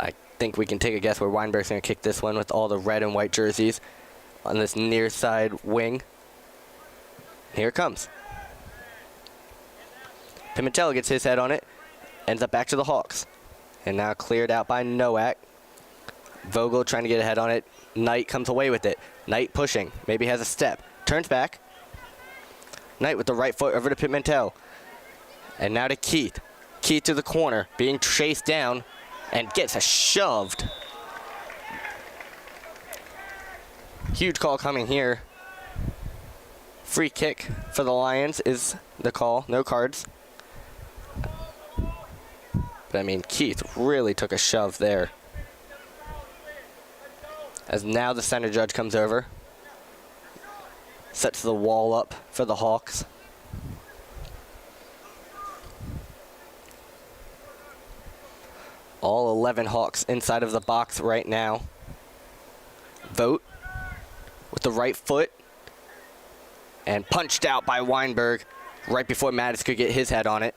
I think we can take a guess where Weinberg's going to kick this one with all the red and white jerseys on this near side wing. Here it comes. Pimentel gets his head on it, ends up back to the Hawks. And now cleared out by Nowak. Vogel trying to get a head on it. Knight comes away with it. Knight pushing, maybe has a step. Turns back. Knight with the right foot over to Pimentel. And now to Keith. Keith to the corner, being chased down. And gets a shoved. Huge call coming here. Free kick for the Lions is the call. No cards. But I mean, Keith really took a shove there. As now the center judge comes over. Sets the wall up for the Hawks. All 11 Hawks inside of the box right now. Vogt with the right foot. And punched out by Weinberg right before Mattis could get his head on it.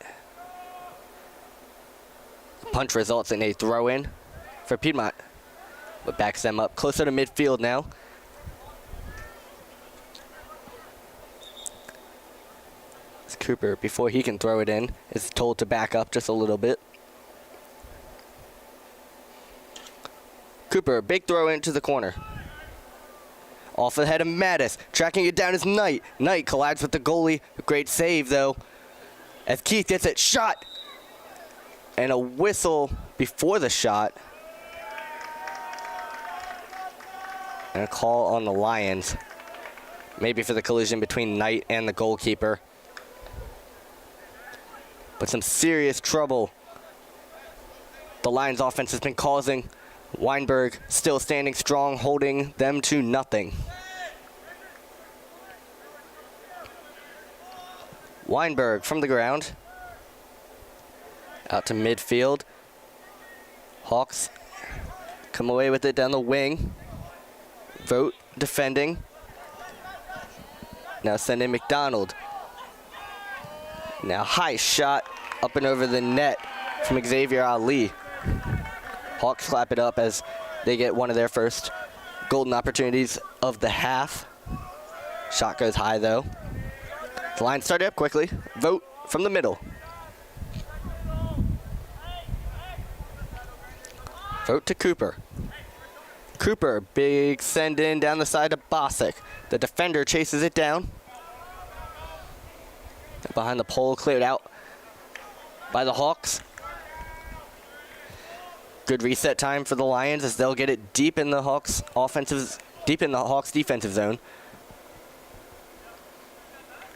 The punch results in a throw-in for Piedmont. But backs them up closer to midfield now. As Cooper, before he can throw it in, is told to back up just a little bit. Cooper, big throw into the corner. Off the head of Mattis. Tracking it down is Knight. Knight collides with the goalie. A great save, though. As Keith gets it shot. And a whistle before the shot. And a call on the Lions. Maybe for the collision between Knight and the goalkeeper. But some serious trouble the Lions offense has been causing. Weinberg still standing strong, holding them to nothing. Weinberg from the ground. Out to midfield. Hawks come away with it down the wing. Vogt defending. Now send in McDonald. Now high shot up and over the net from Xavier Ali. Hawks clap it up as they get one of their first golden opportunities of the half. Shot goes high though. The line started up quickly. Vote from the middle. Vote to Cooper. Cooper, big send in down the side to Bosick. The defender chases it down. Behind the pole, cleared out by the Hawks. Good reset time for the Lions as they'll get it deep in the Hawks defensive zone.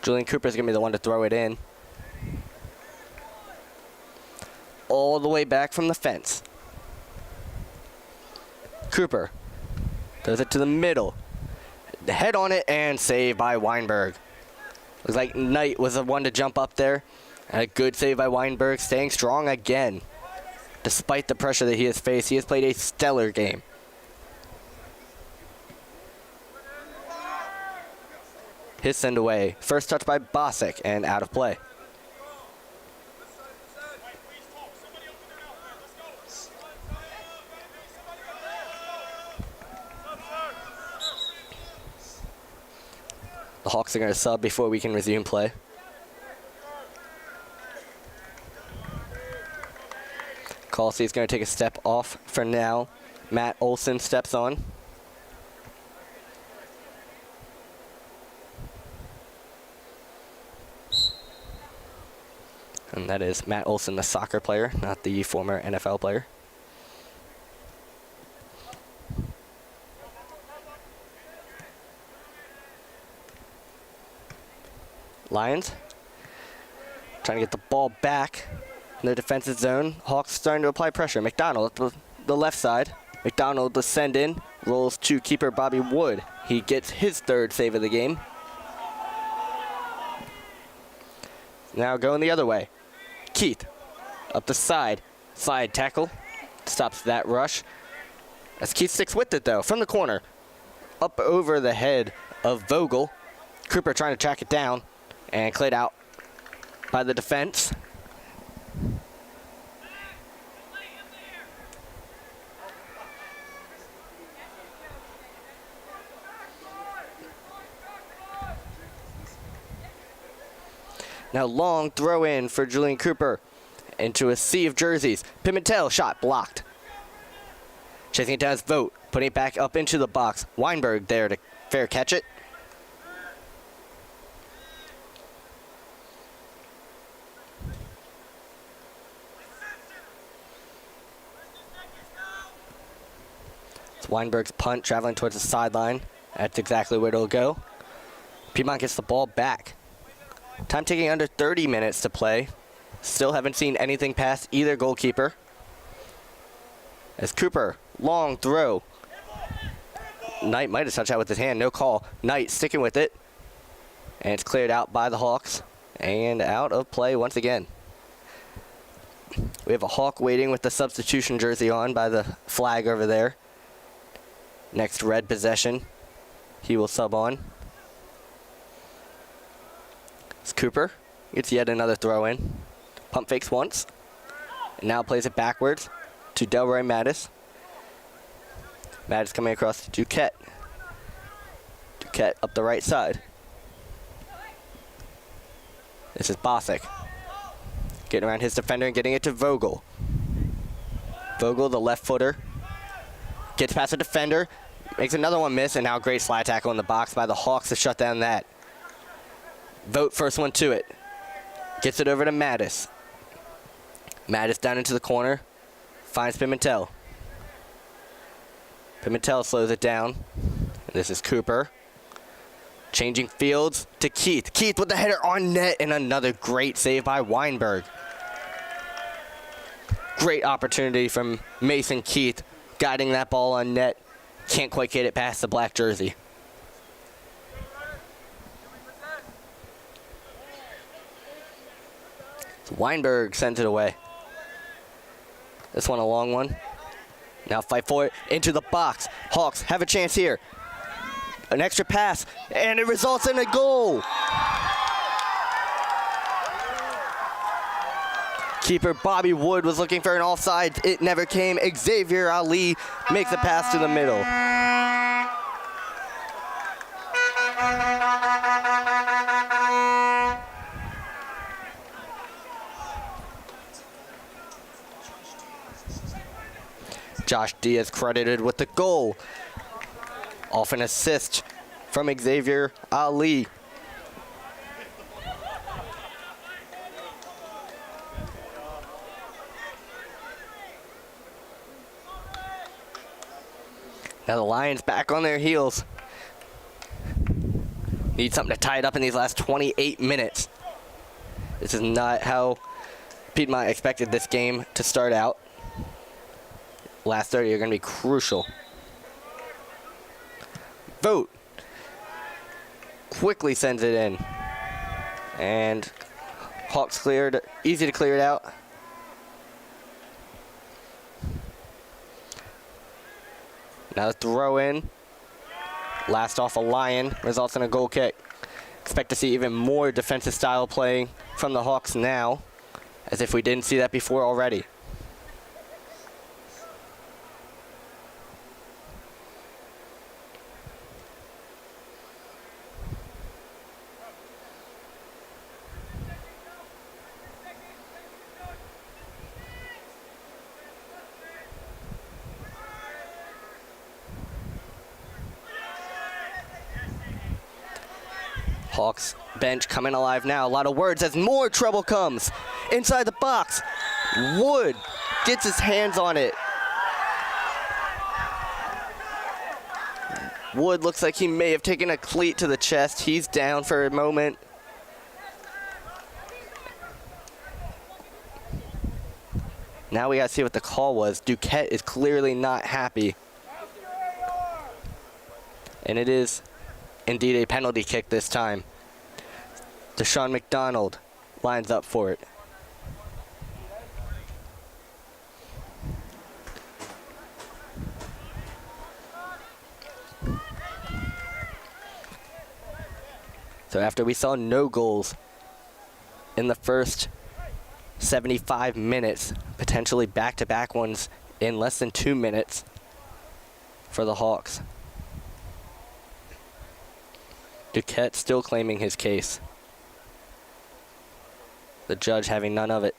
Julian Cooper's gonna be the one to throw it in. All the way back from the fence. Cooper throws it to the middle. The head on it and saved by Weinberg. Looks like Knight was the one to jump up there. And a good save by Weinberg, staying strong again. Despite the pressure that he has faced, he has played a stellar game. His send away. First touch by Bosick and out of play. The Hawks are going to sub before we can resume play. Calsey is going to take a step off for now. Matt Olson steps on. And that is Matt Olson, the soccer player, not the former NFL player. Lions trying to get the ball back in the defensive zone. Hawks starting to apply pressure. McDonald at the left side. McDonald the send in. Rolls to keeper Bobby Wood. He gets his third save of the game. Now going the other way. Keith up the side. Slide tackle. Stops that rush. As Keith sticks with it though. From the corner. Up over the head of Vogel. Cooper trying to track it down. And cleared out by the defense. Now long throw in for Julian Cooper into a sea of jerseys. Pimentel shot blocked. Chasing it down his Vote, putting it back up into the box. Weinberg there to fair catch it. It's Weinberg's punt traveling towards the sideline. That's exactly where it'll go. Piedmont gets the ball back. Time taking under 30 minutes to play. Still haven't seen anything past either goalkeeper. As Cooper, long throw. Knight might have touched out with his hand, no call. Knight sticking with it. And it's cleared out by the Hawks. And out of play once again. We have a Hawk waiting with the substitution jersey on by the flag over there. Next red possession, he will sub on. It's Cooper. Gets yet another throw in. Pump fakes once. And now plays it backwards to Delroy Mattis. Mattis coming across to Duquette. Duquette up the right side. This is Bosick. Getting around his defender and getting it to Vogel. Vogel, the left footer. Gets past the defender. Makes another one miss, and now a great slide tackle in the box by the Hawks to shut down that. Vote first one to it. Gets it over to Mattis. Mattis down into the corner. Finds Pimentel. Pimentel slows it down. This is Cooper. Changing fields to Keith. Keith with the header on net and another great save by Weinberg. Great opportunity from Mason Keith guiding that ball on net. Can't quite get it past the black jersey. Weinberg sends it away. This one a long one. Now fight for it into the box. Hawks have a chance here. An extra pass, and it results in a goal. Keeper Bobby Wood was looking for an offside. It never came. Xavier Ali makes a pass to the middle. Josh Diaz credited with the goal. Off an assist from Xavier Ali. Now the Lions back on their heels. Need something to tie it up in these last 28 minutes. This is not how Piedmont expected this game to start out. Last 30 are going to be crucial. Vote quickly sends it in. And Hawks cleared, easy to clear it out. Now the throw in. Last off a Lion, results in a goal kick. Expect to see even more defensive style play from the Hawks now, as if we didn't see that before already. Hawks bench coming alive now. A lot of words as more trouble comes. Inside the box. Wood gets his hands on it. Wood looks like he may have taken a cleat to the chest. He's down for a moment. Now we gotta see what the call was. Duquette is clearly not happy. And it is indeed a penalty kick this time. Deshaun McDonald lines up for it. So after we saw no goals in the first 75 minutes, potentially back-to-back ones in less than 2 minutes for the Hawks. Duquette still claiming his case. The judge having none of it.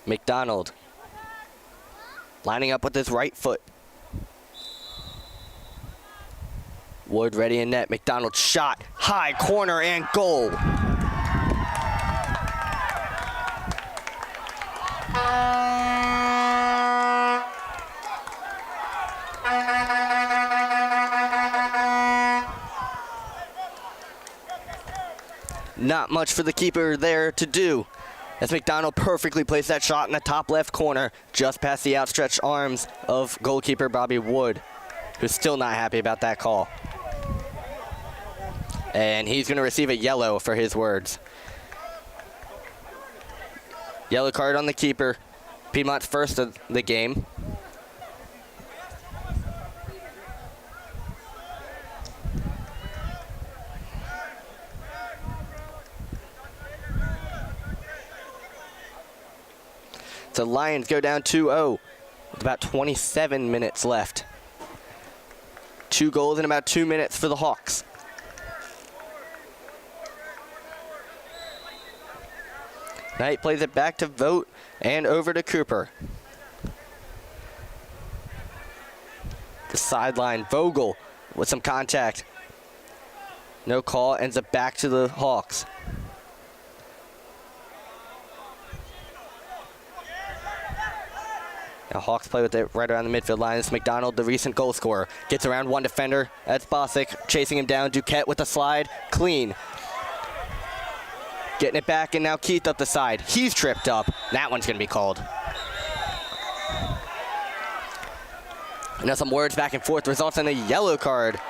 McDonald lining up with his right foot. Wood ready in net. McDonald shot, high corner and goal. Not much for the keeper there to do, as McDonald perfectly placed that shot in the top left corner, just past the outstretched arms of goalkeeper Bobby Wood, who's still not happy about that call. And he's going to receive a yellow for his words. Yellow card on the keeper. Piedmont's first of the game. The Lions go down 2-0 with about 27 minutes left. 2 goals in about 2 minutes for the Hawks. Knight plays it back to Vogt and over to Cooper. The sideline, Vogel with some contact. No call, ends up back to the Hawks. Now Hawks play with it right around the midfield line. It's McDonald, the recent goal scorer. Gets around one defender. That's Bosick chasing him down. Duquette with the slide. Clean. Getting it back, and now Keith up the side. He's tripped up. That one's going to be called. Now some words back and forth results in a yellow card.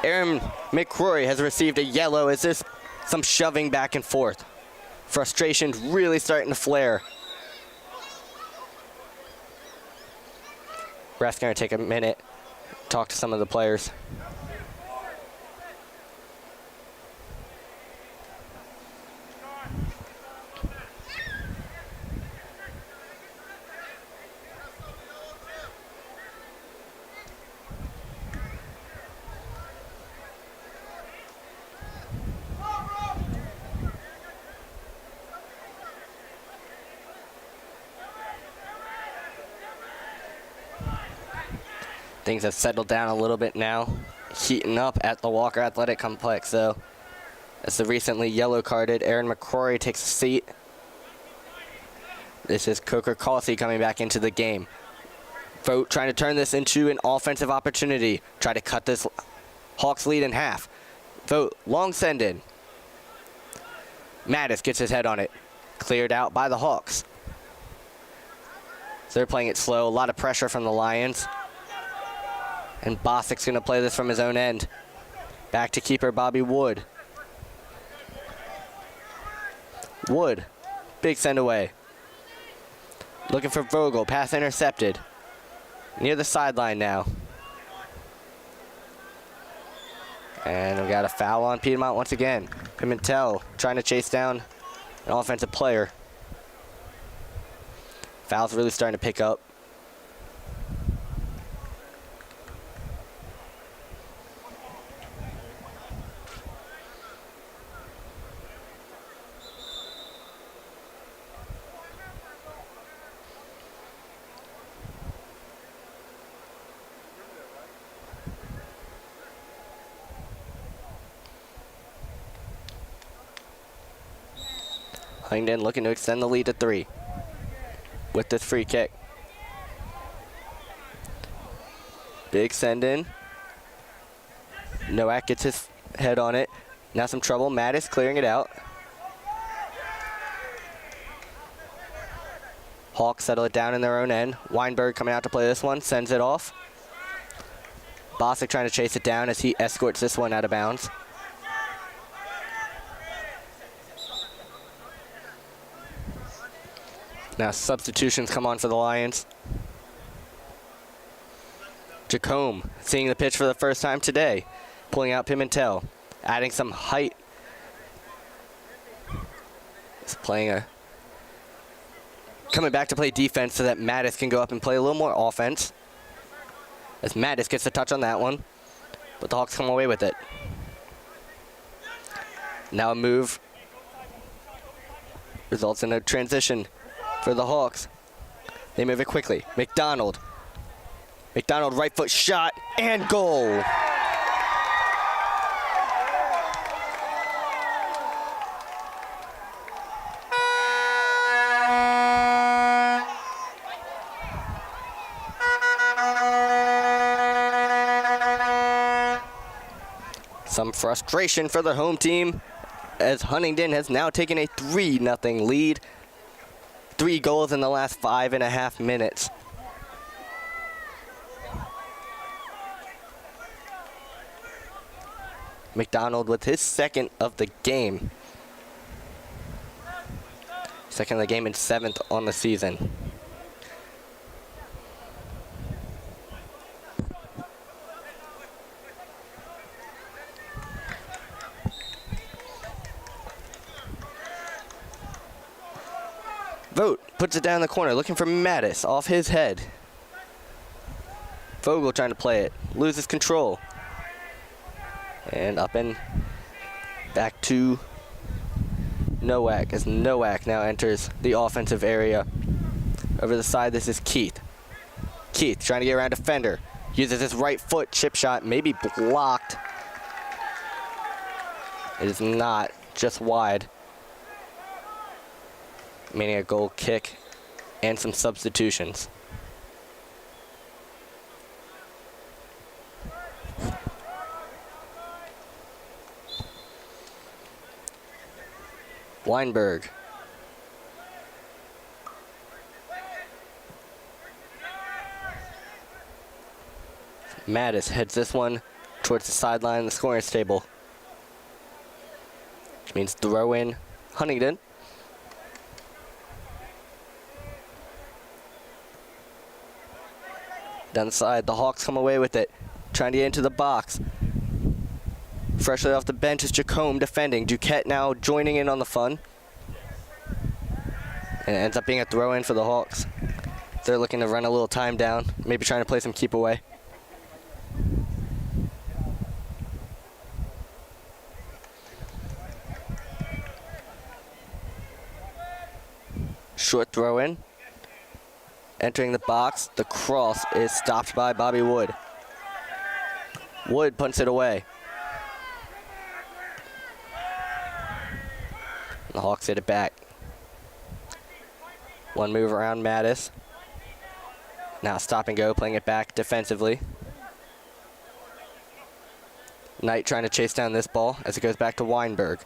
Aaron McCrory has received a yellow as there's some shoving back and forth. Frustration's really starting to flare. Ref's going to take a minute, talk to some of the players. Things have settled down a little bit now. Heating up at the Walker Athletic Complex, though. As the recently yellow-carded Aaron McCrory takes a seat. This is Coker Causey coming back into the game. Vogt trying to turn this into an offensive opportunity. Try to cut this Hawks lead in half. Vogt, long send in. Mattis gets his head on it. Cleared out by the Hawks. So they're playing it slow. A lot of pressure from the Lions. And Bostic's going to play this from his own end. Back to keeper Bobby Wood. Wood, big send away. Looking for Vogel, pass intercepted. Near the sideline now. And we got a foul on Piedmont once again. Pimentel trying to chase down an offensive player. Foul's really starting to pick up. Huntingdon looking to extend the lead to 3 with this free kick. Big send in. Nowak gets his head on it. Now some trouble. Mattis clearing it out. Hawks settle it down in their own end. Weinberg coming out to play this one. Sends it off. Bostic trying to chase it down as he escorts this one out of bounds. Now substitutions come on for the Lions. Jacome seeing the pitch for the first time today. Pulling out Pimentel. Adding some height. He's coming back to play defense so that Mattis can go up and play a little more offense. As Mattis gets a touch on that one. But the Hawks come away with it. Now a move. Results in a transition for the Hawks. They move it quickly. McDonald. McDonald right foot shot and goal. Some frustration for the home team as Huntingdon has now taken a 3-0 lead. 3 goals in the last 5.5 minutes. McDonald with his second of the game. Second of the game and 7th on the season. Vogt puts it down in the corner, looking for Mattis off his head. Vogel trying to play it, loses control. And up and back to Nowak as Nowak now enters the offensive area. Over the side, this is Keith. Keith trying to get around defender. Uses his right foot, chip shot, maybe blocked. It is not, just wide. Meaning a goal kick and some substitutions. Weinberg. Mattis heads this one towards the sideline in the scoring table. Which means throw in Huntingdon. Down the side, the Hawks come away with it. Trying to get into the box. Freshly off the bench is Jacome defending. Duquette now joining in on the fun. And it ends up being a throw-in for the Hawks. They're looking to run a little time down. Maybe trying to play some keep away. Short throw-in. Entering the box, the cross is stopped by Bobby Wood. Wood punts it away. The Hawks hit it back. One move around Mattis. Now stop and go, playing it back defensively. Knight trying to chase down this ball as it goes back to Weinberg.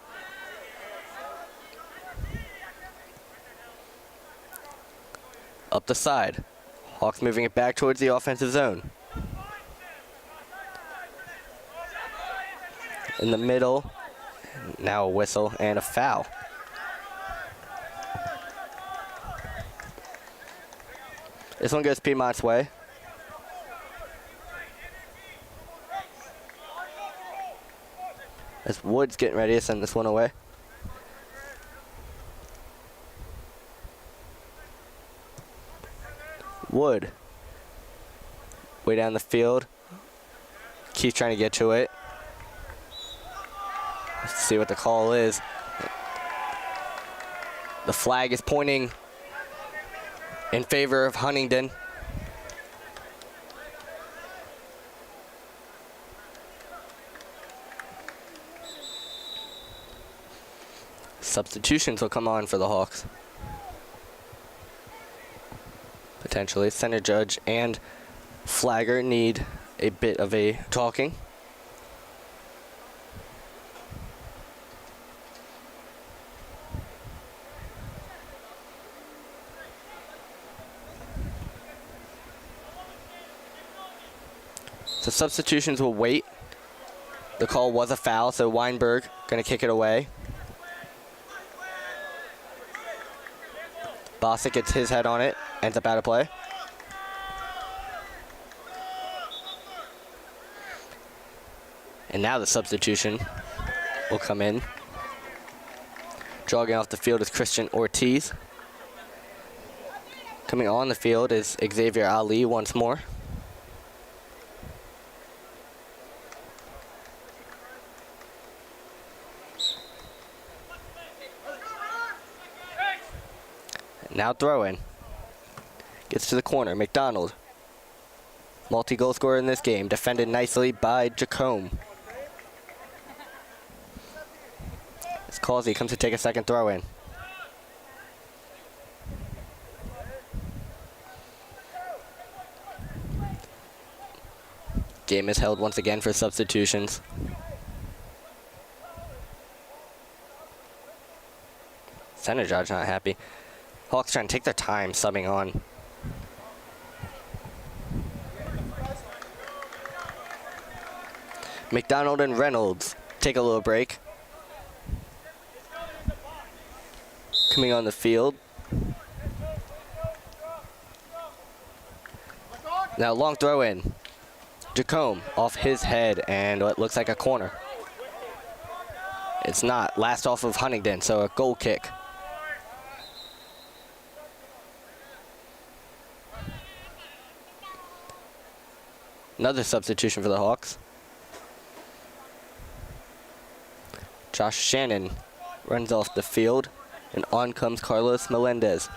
Up the side. Hawks moving it back towards the offensive zone. In the middle. Now a whistle and a foul. This one goes Piedmont's way. As Wood's getting ready to send this one away. Wood. Way down the field. Keith trying to get to it. Let's see what the call is. The flag is pointing in favor of Huntingdon. Substitutions will come on for the Hawks. Potentially, center judge and flagger need a bit of a talking. So substitutions will wait. The call was a foul, so Weinberg gonna kick it away. Bosick gets his head on it, ends up out of play. And now the substitution will come in. Jogging off the field is Christian Ortiz. Coming on the field is Xavier Ali once more. Now throw-in. Gets to the corner. McDonald. Multi-goal scorer in this game. Defended nicely by Jacome. As Causey comes to take a second throw-in. Game is held once again for substitutions. Center judge not happy. Hawks trying to take their time subbing on. McDonald and Reynolds take a little break. Coming on the field. Now long throw in. Jacome off his head and what looks like a corner. It's not. Last off of Huntingdon, so a goal kick. Another substitution for the Hawks. Josh Shannon runs off the field, and on comes Carlos Melendez.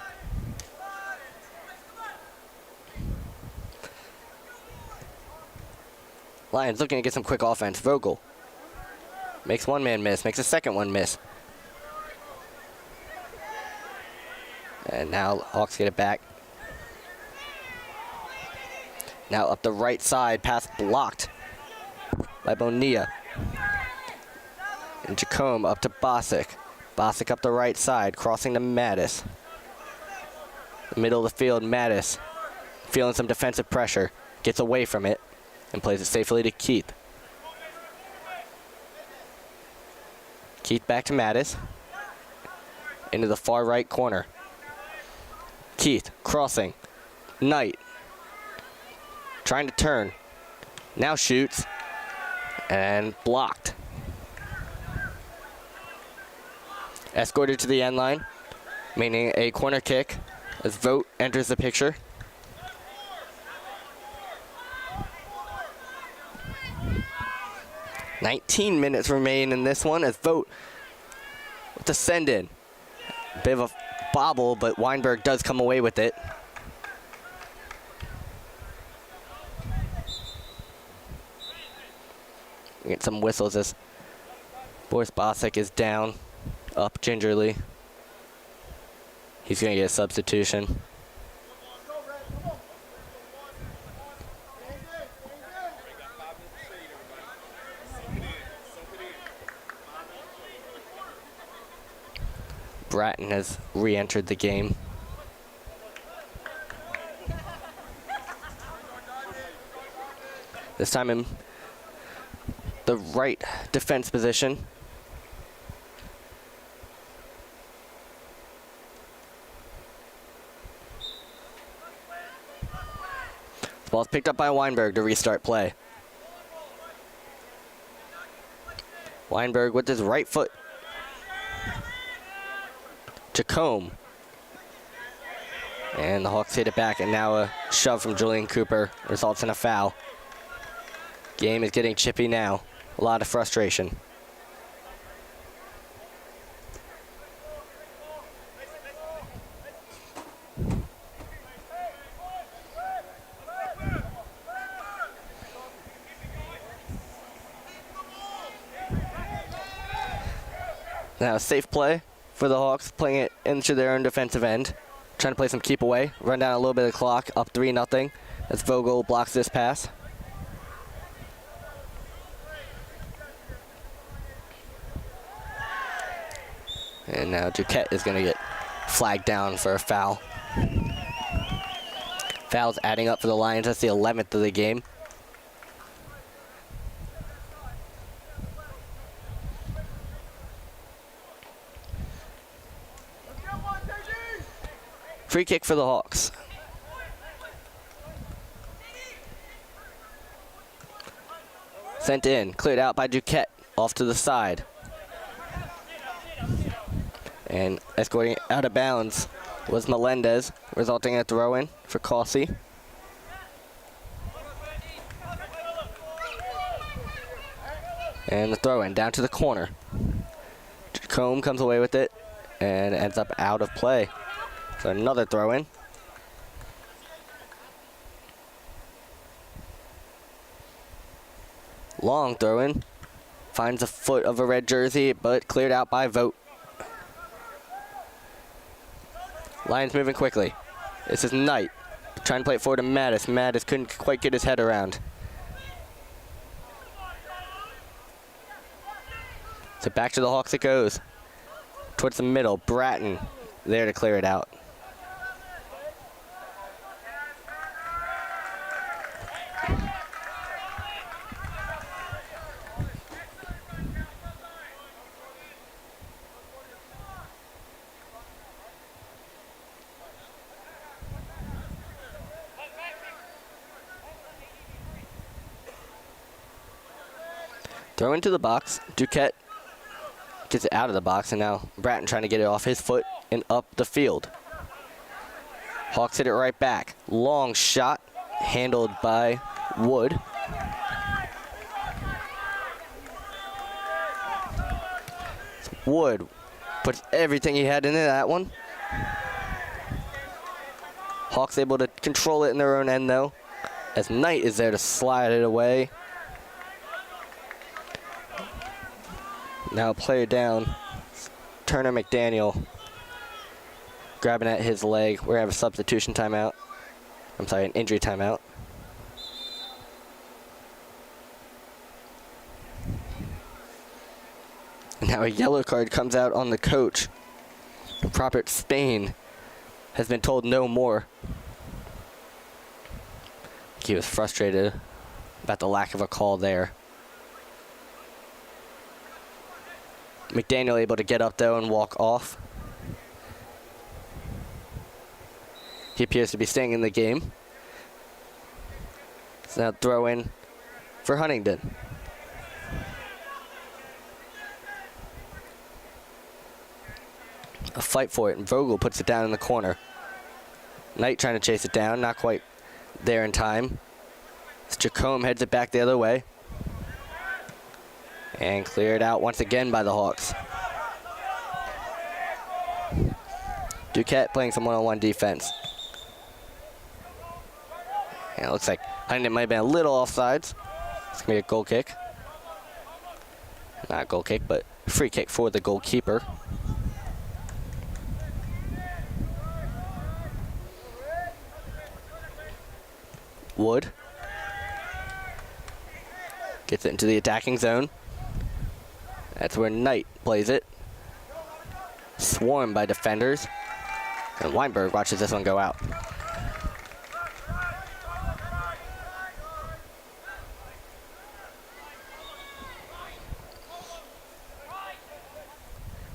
Lions looking to get some quick offense. Vogel makes one man miss, makes a second one miss. And now Hawks get it back. Now up the right side, pass blocked by Bonilla. And Jacome up to Bosick. Bosick up the right side, crossing to Mattis. Middle of the field, Mattis feeling some defensive pressure. Gets away from it and plays it safely to Keith. Keith back to Mattis. Into the far right corner. Keith crossing. Knight. trying to turn. Now shoots, and blocked. Escorted to the end line, meaning a corner kick as Vogt enters the picture. "19 minutes remain in this one as Vogt with the send in. Bit of a bobble, but Weinberg does come away with it. We get some whistles as Boris Bosek is down, up gingerly. He's going to get a substitution. Bratton has re-entered the game. This time in the right defense position. The ball's picked up by Weinberg to restart play. Weinberg with his right foot. Jacome. And the Hawks hit it back, and now a shove from Julian Cooper results in a foul. Game is getting chippy now. A lot of frustration. Now a safe play for the Hawks, playing it into their own defensive end. Trying to play some keep away, run down a little bit of the clock, up 3-0 as Vogel blocks this pass. And now Duquette is going to get flagged down for a foul. Fouls adding up for the Lions. That's the 11th of the game. Free kick for the Hawks. Sent in, cleared out by Duquette, off to the side. And escorting out of bounds was Melendez, resulting in a throw-in for Causey. And the throw-in down to the corner. Jacome comes away with it and ends up out of play. So another throw-in. Long throw-in. Finds the foot of a red jersey, but cleared out by Vogt. Lions moving quickly. This is Knight. Trying to play it forward to Mattis. Mattis couldn't quite get his head around. So back to the Hawks it goes. Towards the middle. Bratton there to clear it out. Throw into the box. Duquette gets it out of the box, and now Bratton trying to get it off his foot and up the field. Hawks hit it right back. Long shot handled by Wood. Wood puts everything he had into that one. Hawks able to control it in their own end, though, as Knight is there to slide it away. Now player down, Turner McDaniel grabbing at his leg. We're going to have a substitution timeout. I'm sorry, an injury timeout. Now a yellow card comes out on the coach. Robert Spain has been told no more. He was frustrated about the lack of a call there. McDaniel able to get up though and walk off. He appears to be staying in the game. So now throw in for Huntingdon. A fight for it, and Vogel puts it down in the corner. Knight trying to chase it down, not quite there in time. As Jacome heads it back the other way. And cleared out once again by the Hawks. Duquette playing some one-on-one defense. And it looks like Huntingdon might have been a little offsides. It's going to be a goal kick. Not a goal kick, but free kick for the goalkeeper. Wood gets it into the attacking zone. That's where Knight plays it. Swarmed by defenders. And Weinberg watches this one go out.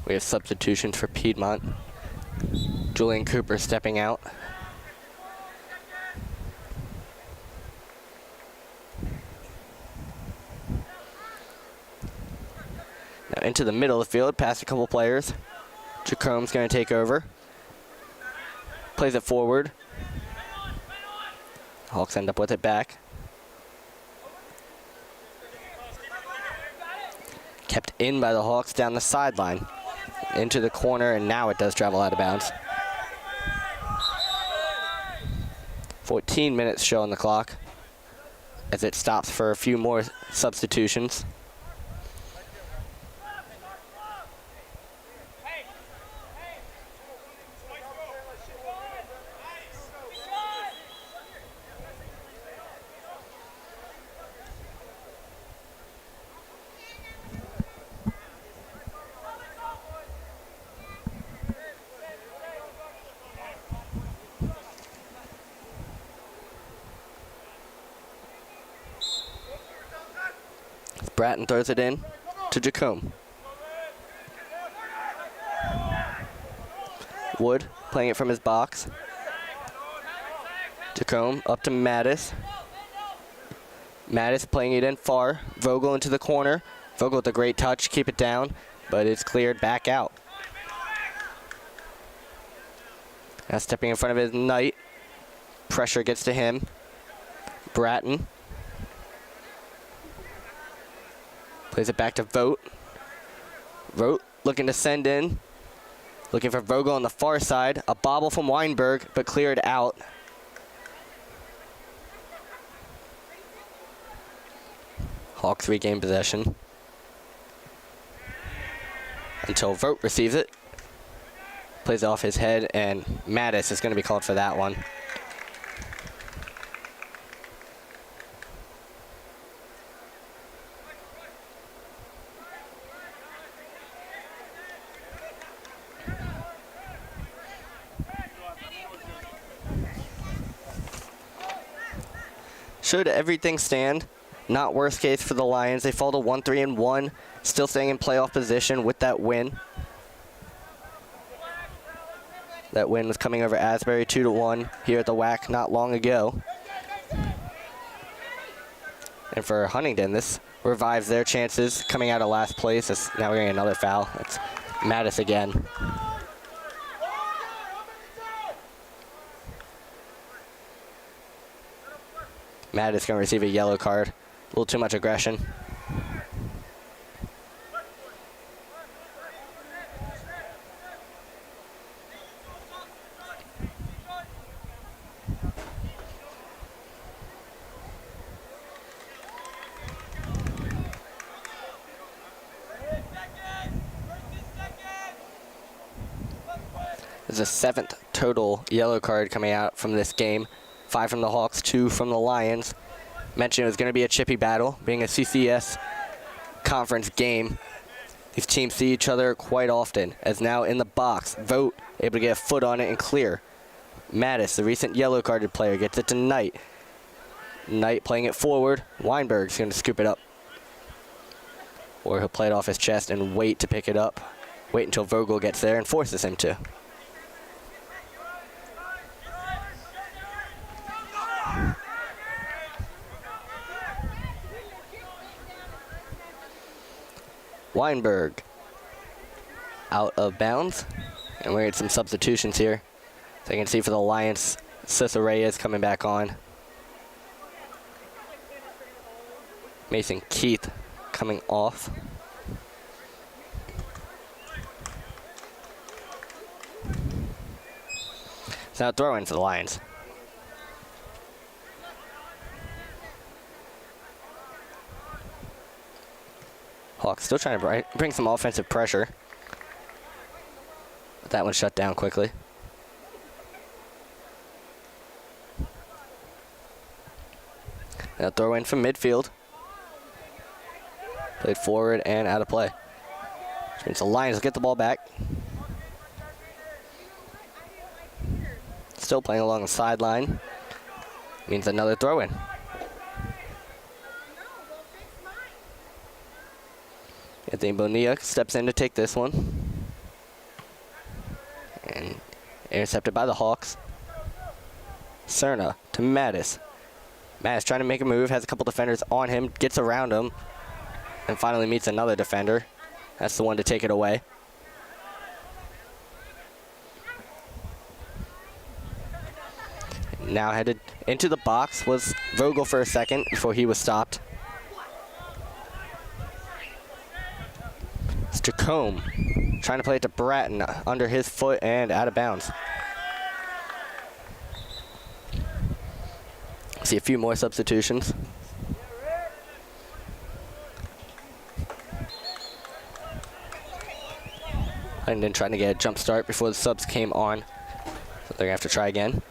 We have substitutions for Piedmont. Julian Cooper stepping out. Now into the middle of the field, past a couple players. Jacome's going to take over. Plays it forward. Hawks end up with it back. Kept in by the Hawks down the sideline. Into the corner, and now it does travel out of bounds. 14 minutes show on the clock as it stops for a few more substitutions. Bratton throws it in to Jacome. Wood playing it from his box. Jacome up to Mattis. Mattis playing it in far. Vogel into the corner. Vogel with a great touch, keep it down, but it's cleared back out. Now stepping in front of his Knight. Pressure gets to him. Bratton. Plays it back to Vogt. Vogt looking to send in. Looking for Vogel on the far side. A bobble from Weinberg, but cleared out. Hawks regain possession. Until Vogt receives it. Plays it off his head, and Mattis is going to be called for that one. Should everything stand, not worst case for the Lions. They fall to 1-3-1, still staying in playoff position with that win. That win was coming over Asbury 2-1 here at the WAC not long ago. And for Huntingdon, this revives their chances coming out of last place. Now we're getting another foul. It's Mattis again. Mattis going to receive a yellow card. A little too much aggression. There's a seventh total yellow card coming out from this game. 5 from the Hawks, 2 from the Lions. Mentioned it was going to be a chippy battle, being a CCS conference game. These teams see each other quite often, as now in the box, Vogt able to get a foot on it and clear. Mattis, the recent yellow carded player, gets it to Knight. Knight playing it forward. Weinberg's going to scoop it up. Or he'll play it off his chest and wait to pick it up. Wait until Vogel gets there and forces him to. Weinberg out of bounds. And we're getting some substitutions here. So you can see for the Lions, Cesar Reyes coming back on. Mason Keith coming off. So now throw in for the Lions. Hawks still trying to bring some offensive pressure. But that one shut down quickly. Now throw in from midfield. Played forward and out of play. Which means the Lions get the ball back. Still playing along the sideline. Means another throw in. Anthony Bonilla steps in to take this one. And intercepted by the Hawks. Cerna to Mattis. Mattis trying to make a move, has a couple defenders on him, gets around him, and finally meets another defender. That's the one to take it away. Now headed into the box was Vogel for a second before he was stopped. It's Jacome trying to play it to Bratton under his foot and out of bounds. See a few more substitutions. Huntingdon trying to get a jump start before the subs came on. So they're gonna have to try again.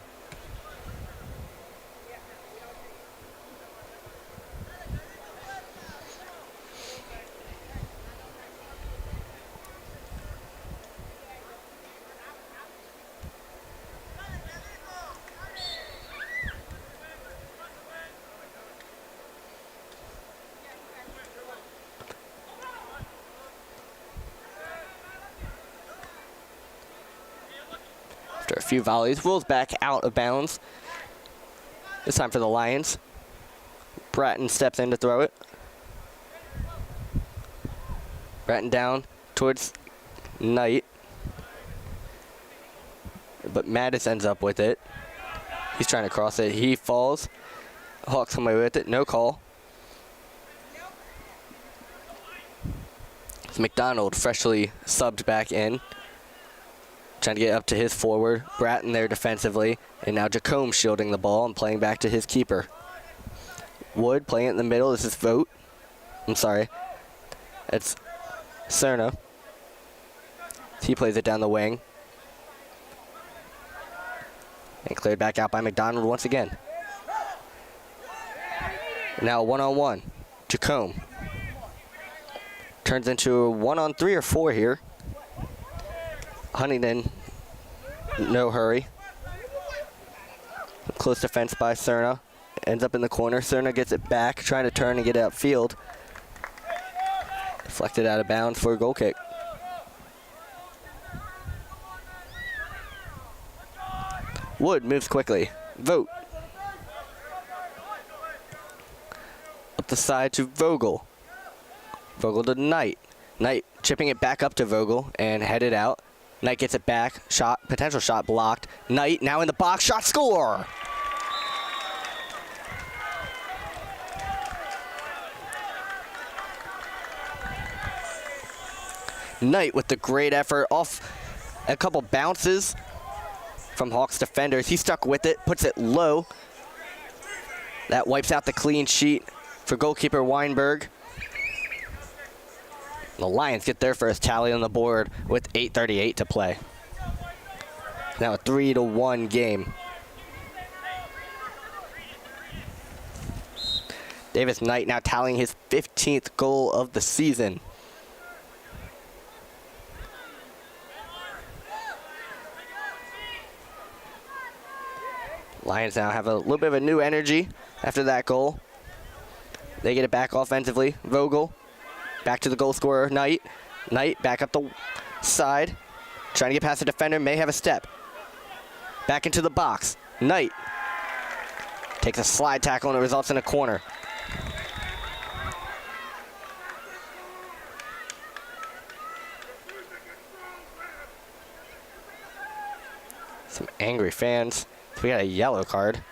After a few volleys, rolls back out of bounds. This time for the Lions. Bratton steps in to throw it. Bratton down towards Knight. But Mattis ends up with it. He's trying to cross it. He falls. Hawks come away with it. No call. It's McDonald freshly subbed back in. Trying to get up to his forward. Bratton there defensively. And now Jacome shielding the ball and playing back to his keeper. Wood playing it in the middle. This is Vogt. I'm sorry. It's Cerna. He plays it down the wing. And cleared back out by McDonald once again. Now one-on-one. Jacome. Turns into a 1-on-3 or 4 here. Huntingdon, no hurry. Close defense by Cerna. Ends up in the corner. Cerna gets it back, trying to turn and get it upfield. Deflected out of bounds for a goal kick. Wood moves quickly. Vogt. Up the side to Vogel. Vogel to Knight. Knight chipping it back up to Vogel and headed out. Knight gets it back. Shot, potential shot blocked. Knight now in the box. Shot, score! Knight with the great effort off a couple bounces from Hawks defenders. He stuck with it, puts it low. That wipes out the clean sheet for goalkeeper Weinberg. The Lions get their first tally on the board with 8:38 to play. Now a 3-1 game. Davis Knight now tallying his 15th goal of the season. Lions now have a little bit of a new energy after that goal. They get it back offensively. Vogel. Back to the goal scorer, Knight. Knight back up the side. Trying to get past the defender, may have a step. Back into the box. Knight takes a slide tackle and it results in a corner. Some angry fans. So we got a yellow card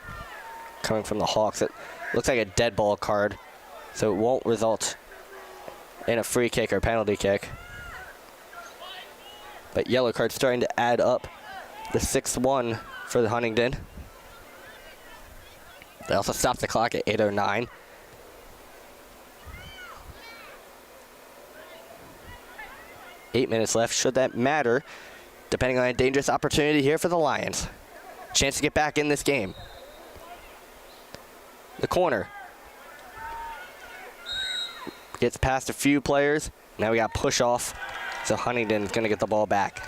coming from the Hawks. It looks like a dead ball card, so it won't result in a free kick or penalty kick. But yellow card starting to add up. The 6-1 for the Huntingdon. They also stopped the clock at 8:09. Eight minutes left, should that matter, depending on a dangerous opportunity here for the Lions. Chance to get back in this game. The corner. Gets past a few players. Now we got push off, so Huntingdon's gonna get the ball back.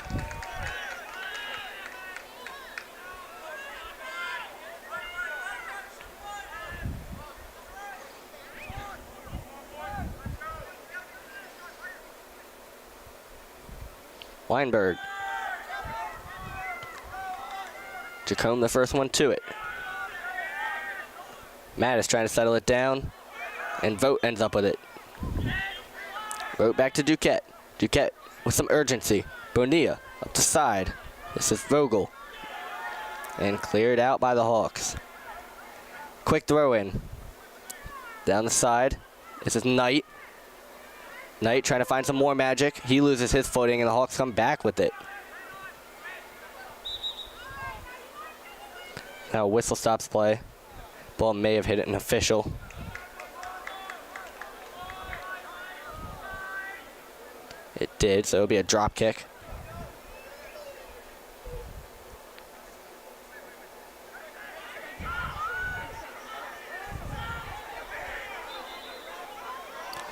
Weinberg. Jacome the first one to it. Matt is trying to settle it down, and Vogt ends up with it. Vogt back to Duquette. Duquette with some urgency. Bonilla up the side. This is Vogel. And cleared out by the Hawks. Quick throw in. Down the side. This is Knight. Knight trying to find some more magic. He loses his footing, and the Hawks come back with it. Now whistle stops play. Ball may have hit an official. It did, so it'll be a drop kick.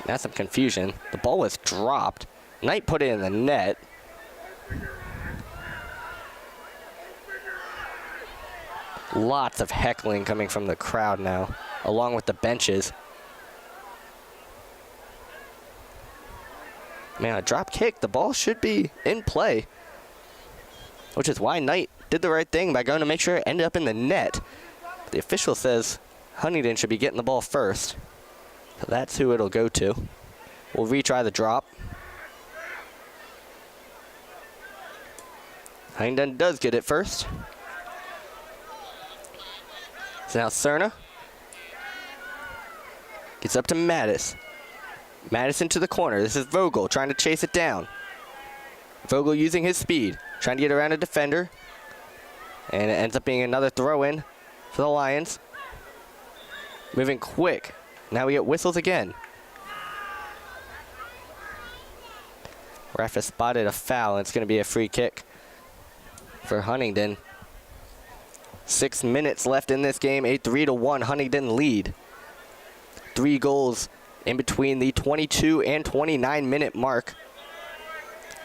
That's some confusion. The ball was dropped. Knight put it in the net. Lots of heckling coming from the crowd now, along with the benches. Man, a drop kick. The ball should be in play, which is why Knight did the right thing by going to make sure it ended up in the net. But the official says Huntingdon should be getting the ball first. So that's who it'll go to. We'll retry the drop. Huntingdon does get it first. So now Cerna gets up to Mattis. Mattis into the corner. This is Vogel trying to chase it down. Vogel using his speed, trying to get around a defender. And it ends up being another throw-in for the Lions. Moving quick. Now we get whistles again. Ref has spotted a foul, and it's going to be a free kick for Huntingdon. 6 minutes left in this game, a 3-1 Huntingdon lead. 3 goals in between the 22 and 29 minute mark.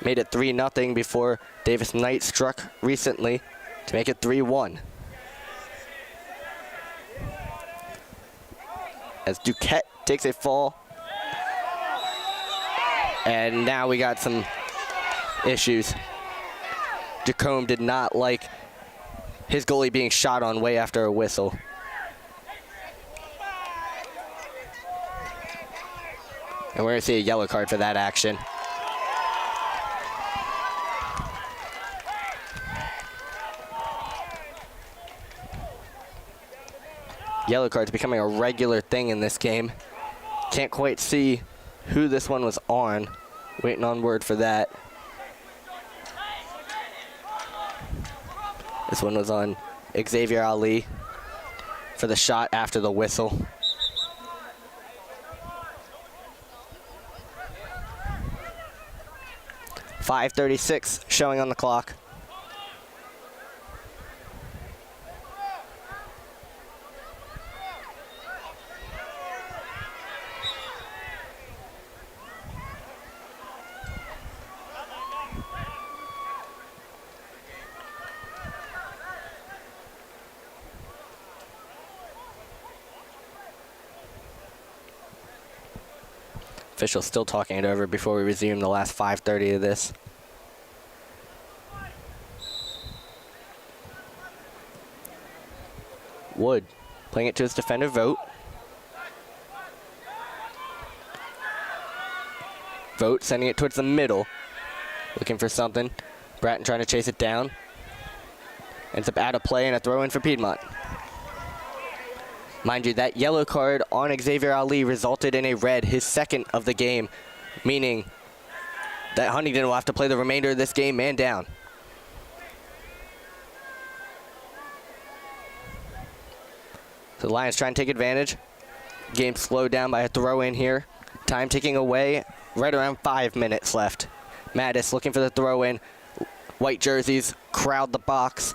Made it 3-0 before Davis Knight struck recently to make it 3-1. As Duquette takes a fall. And now we got some issues. Jacome did not like his goalie being shot on way after a whistle. And we're going to see a yellow card for that action. Yellow cards becoming a regular thing in this game. Can't quite see who this one was on. Waiting on word for that. This one was on Xavier Ali for the shot after the whistle. .536 showing on the clock. Official still talking it over before we resume the last 5:30 of this. Wood playing it to his defender, Vogt. Vogt sending it towards the middle, looking for something. Bratton trying to chase it down. Ends up out of play and a throw in for Piedmont. Mind you, that yellow card on Xavier Ali resulted in a red, his second of the game, meaning that Huntingdon will have to play the remainder of this game man down. So the Lions trying to take advantage. Game slowed down by a throw in here. Time ticking away, right around 5 minutes left. Mattis looking for the throw in. White jerseys crowd the box.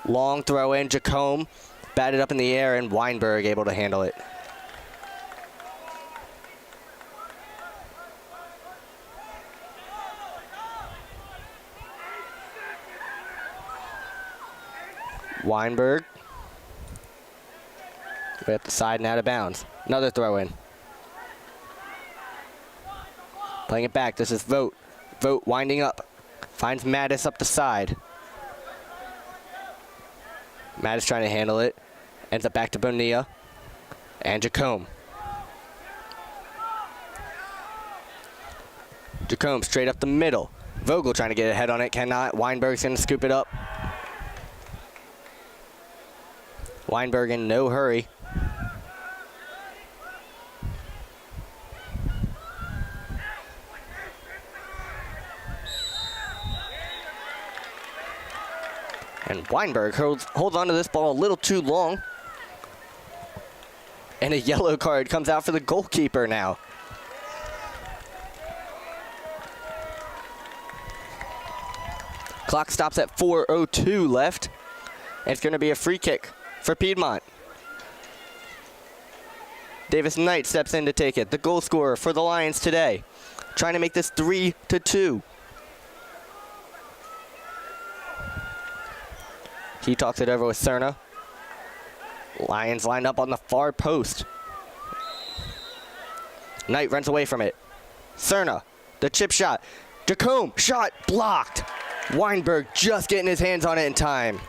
Long throw in, Jacome batted up in the air, and Weinberg able to handle it. Weinberg way up the side and out of bounds. Another throw in. Playing it back, this is Vogt. Vogt winding up. Finds Mattis up the side. Mattis trying to handle it. Ends up back to Bonilla. And Jacome. Jacome straight up the middle. Vogel trying to get ahead on it, cannot. Weinberg's going to scoop it up. Weinberg in no hurry. And Weinberg holds on to this ball a little too long. And a yellow card comes out for the goalkeeper now. Clock stops at 4:02 left. And it's going to be a free kick for Piedmont. Davis Knight steps in to take it. The goal scorer for the Lions today. Trying to make this 3-2. He talks it over with Cerna. Lions lined up on the far post. Knight runs away from it. Cerna, the chip shot. Jacome, shot blocked. Weinberg just getting his hands on it in time.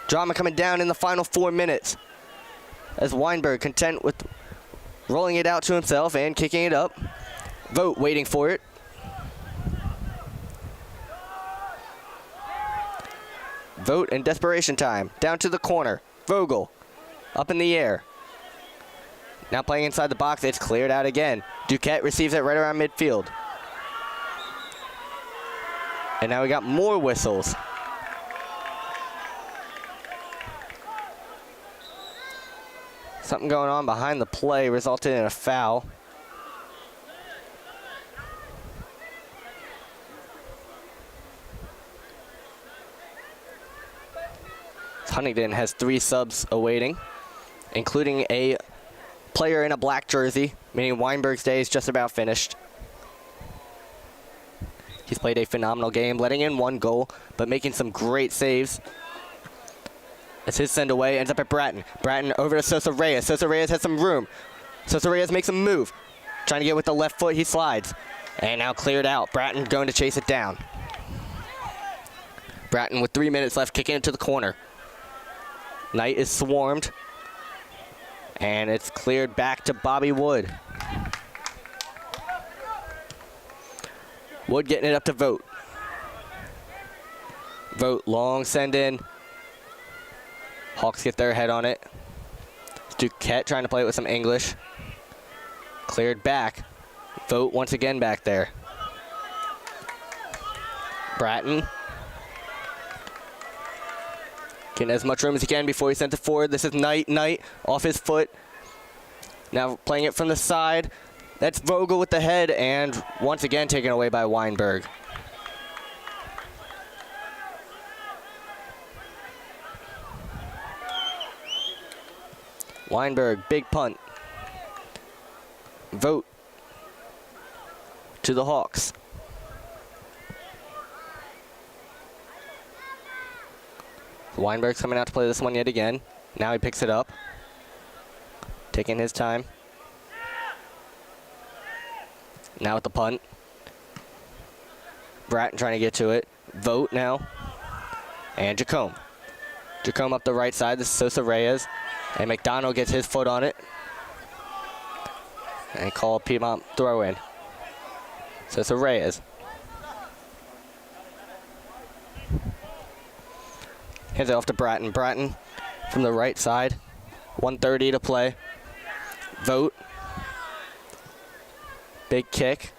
Drama coming down in the final 4 minutes, as Weinberg content with rolling it out to himself and kicking it up. Vogt waiting for it. Vogt in desperation time. Down to the corner. Vogel up in the air. Now playing inside the box. It's cleared out again. Duquette receives it right around midfield. And now we got more whistles. Something going on behind the play resulted in a foul. Huntingdon has 3 subs awaiting, including a player in a black jersey, meaning Weinberg's day is just about finished. He's played a phenomenal game, letting in 1 goal, but making some great saves. As his send away ends up at Bratton. Bratton over to Sosa Reyes. Sosa Reyes has some room. Sosa Reyes makes a move. Trying to get with the left foot, he slides. And now cleared out. Bratton going to chase it down. Bratton with 3 minutes left, kicking it to the corner. Knight is swarmed. And it's cleared back to Bobby Wood. Wood getting it up to Vogt. Vogt long send in. Hawks get their head on it. Duquette trying to play it with some English. Cleared back. Vogt once again back there. Bratton. Getting as much room as he can before he sends it forward. This is Knight. Knight off his foot. Now playing it from the side. That's Vogel with the head, and once again taken away by Weinberg. Weinberg, big punt. Vogt to the Hawks. Weinberg's coming out to play this one yet again. Now he picks it up. Taking his time. Now with the punt. Bratton trying to get to it. Vogt now. And Jacome. Jacome up the right side. This is Sosa Reyes. And McDonald gets his foot on it. And call Piedmont throw in. Sosa Reyes. Hands it off to Bratton. Bratton from the right side. 1:30 to play. Vote. Big kick.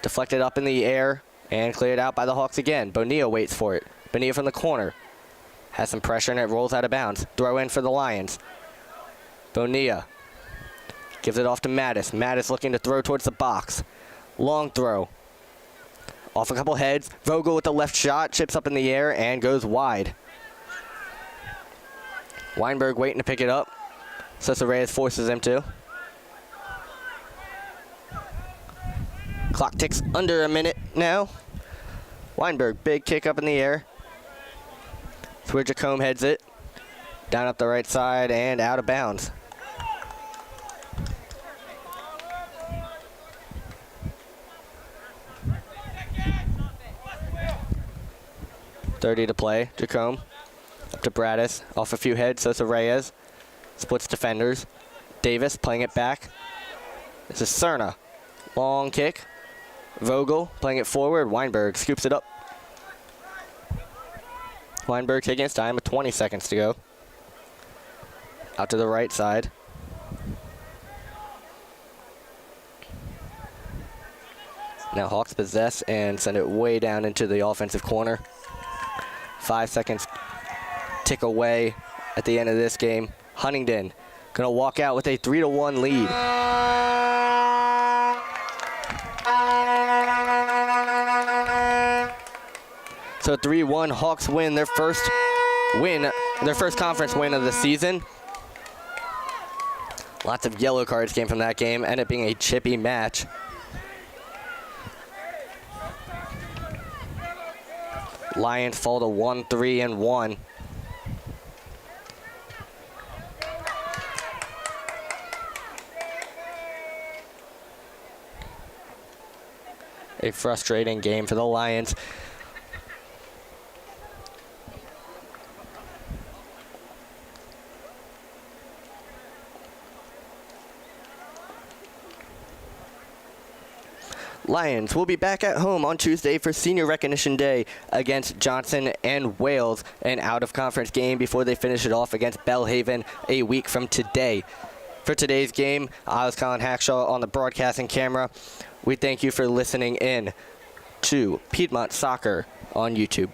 Deflected up in the air and cleared out by the Hawks again. Bonilla waits for it. Bonilla from the corner. Has some pressure and it rolls out of bounds. Throw in for the Lions. Bonilla gives it off to Mattis. Mattis looking to throw towards the box. Long throw. Off a couple heads. Vogel with the left shot. Chips up in the air and goes wide. Weinberg waiting to pick it up. Cesar Reyes forces him to. Clock ticks under a minute now. Weinberg, big kick up in the air. It's where Jacome heads it. Down up the right side and out of bounds. .30 to play. Jacome up to Braddis. Off a few heads. Sosa Reyes splits defenders. Davis playing it back. This is Cerna. Long kick. Vogel playing it forward. Weinberg scoops it up. Weinberg taking his time with 20 seconds to go. Out to the right side. Now Hawks possess and send it way down into the offensive corner. 5 seconds tick away at the end of this game. Huntingdon gonna walk out with a 3-1 lead. So 3-1, Hawks win their first conference win of the season. Lots of yellow cards came from that game, ended up being a chippy match. Lions fall to 1-3-1. A frustrating game for the Lions. Lions will be back at home on Tuesday for Senior Recognition Day against Johnson and Wales, an out-of-conference game before they finish it off against Bellhaven a week from today. For today's game, I was Colin Hackshaw on the broadcasting camera. We thank you for listening in to Piedmont Soccer on YouTube.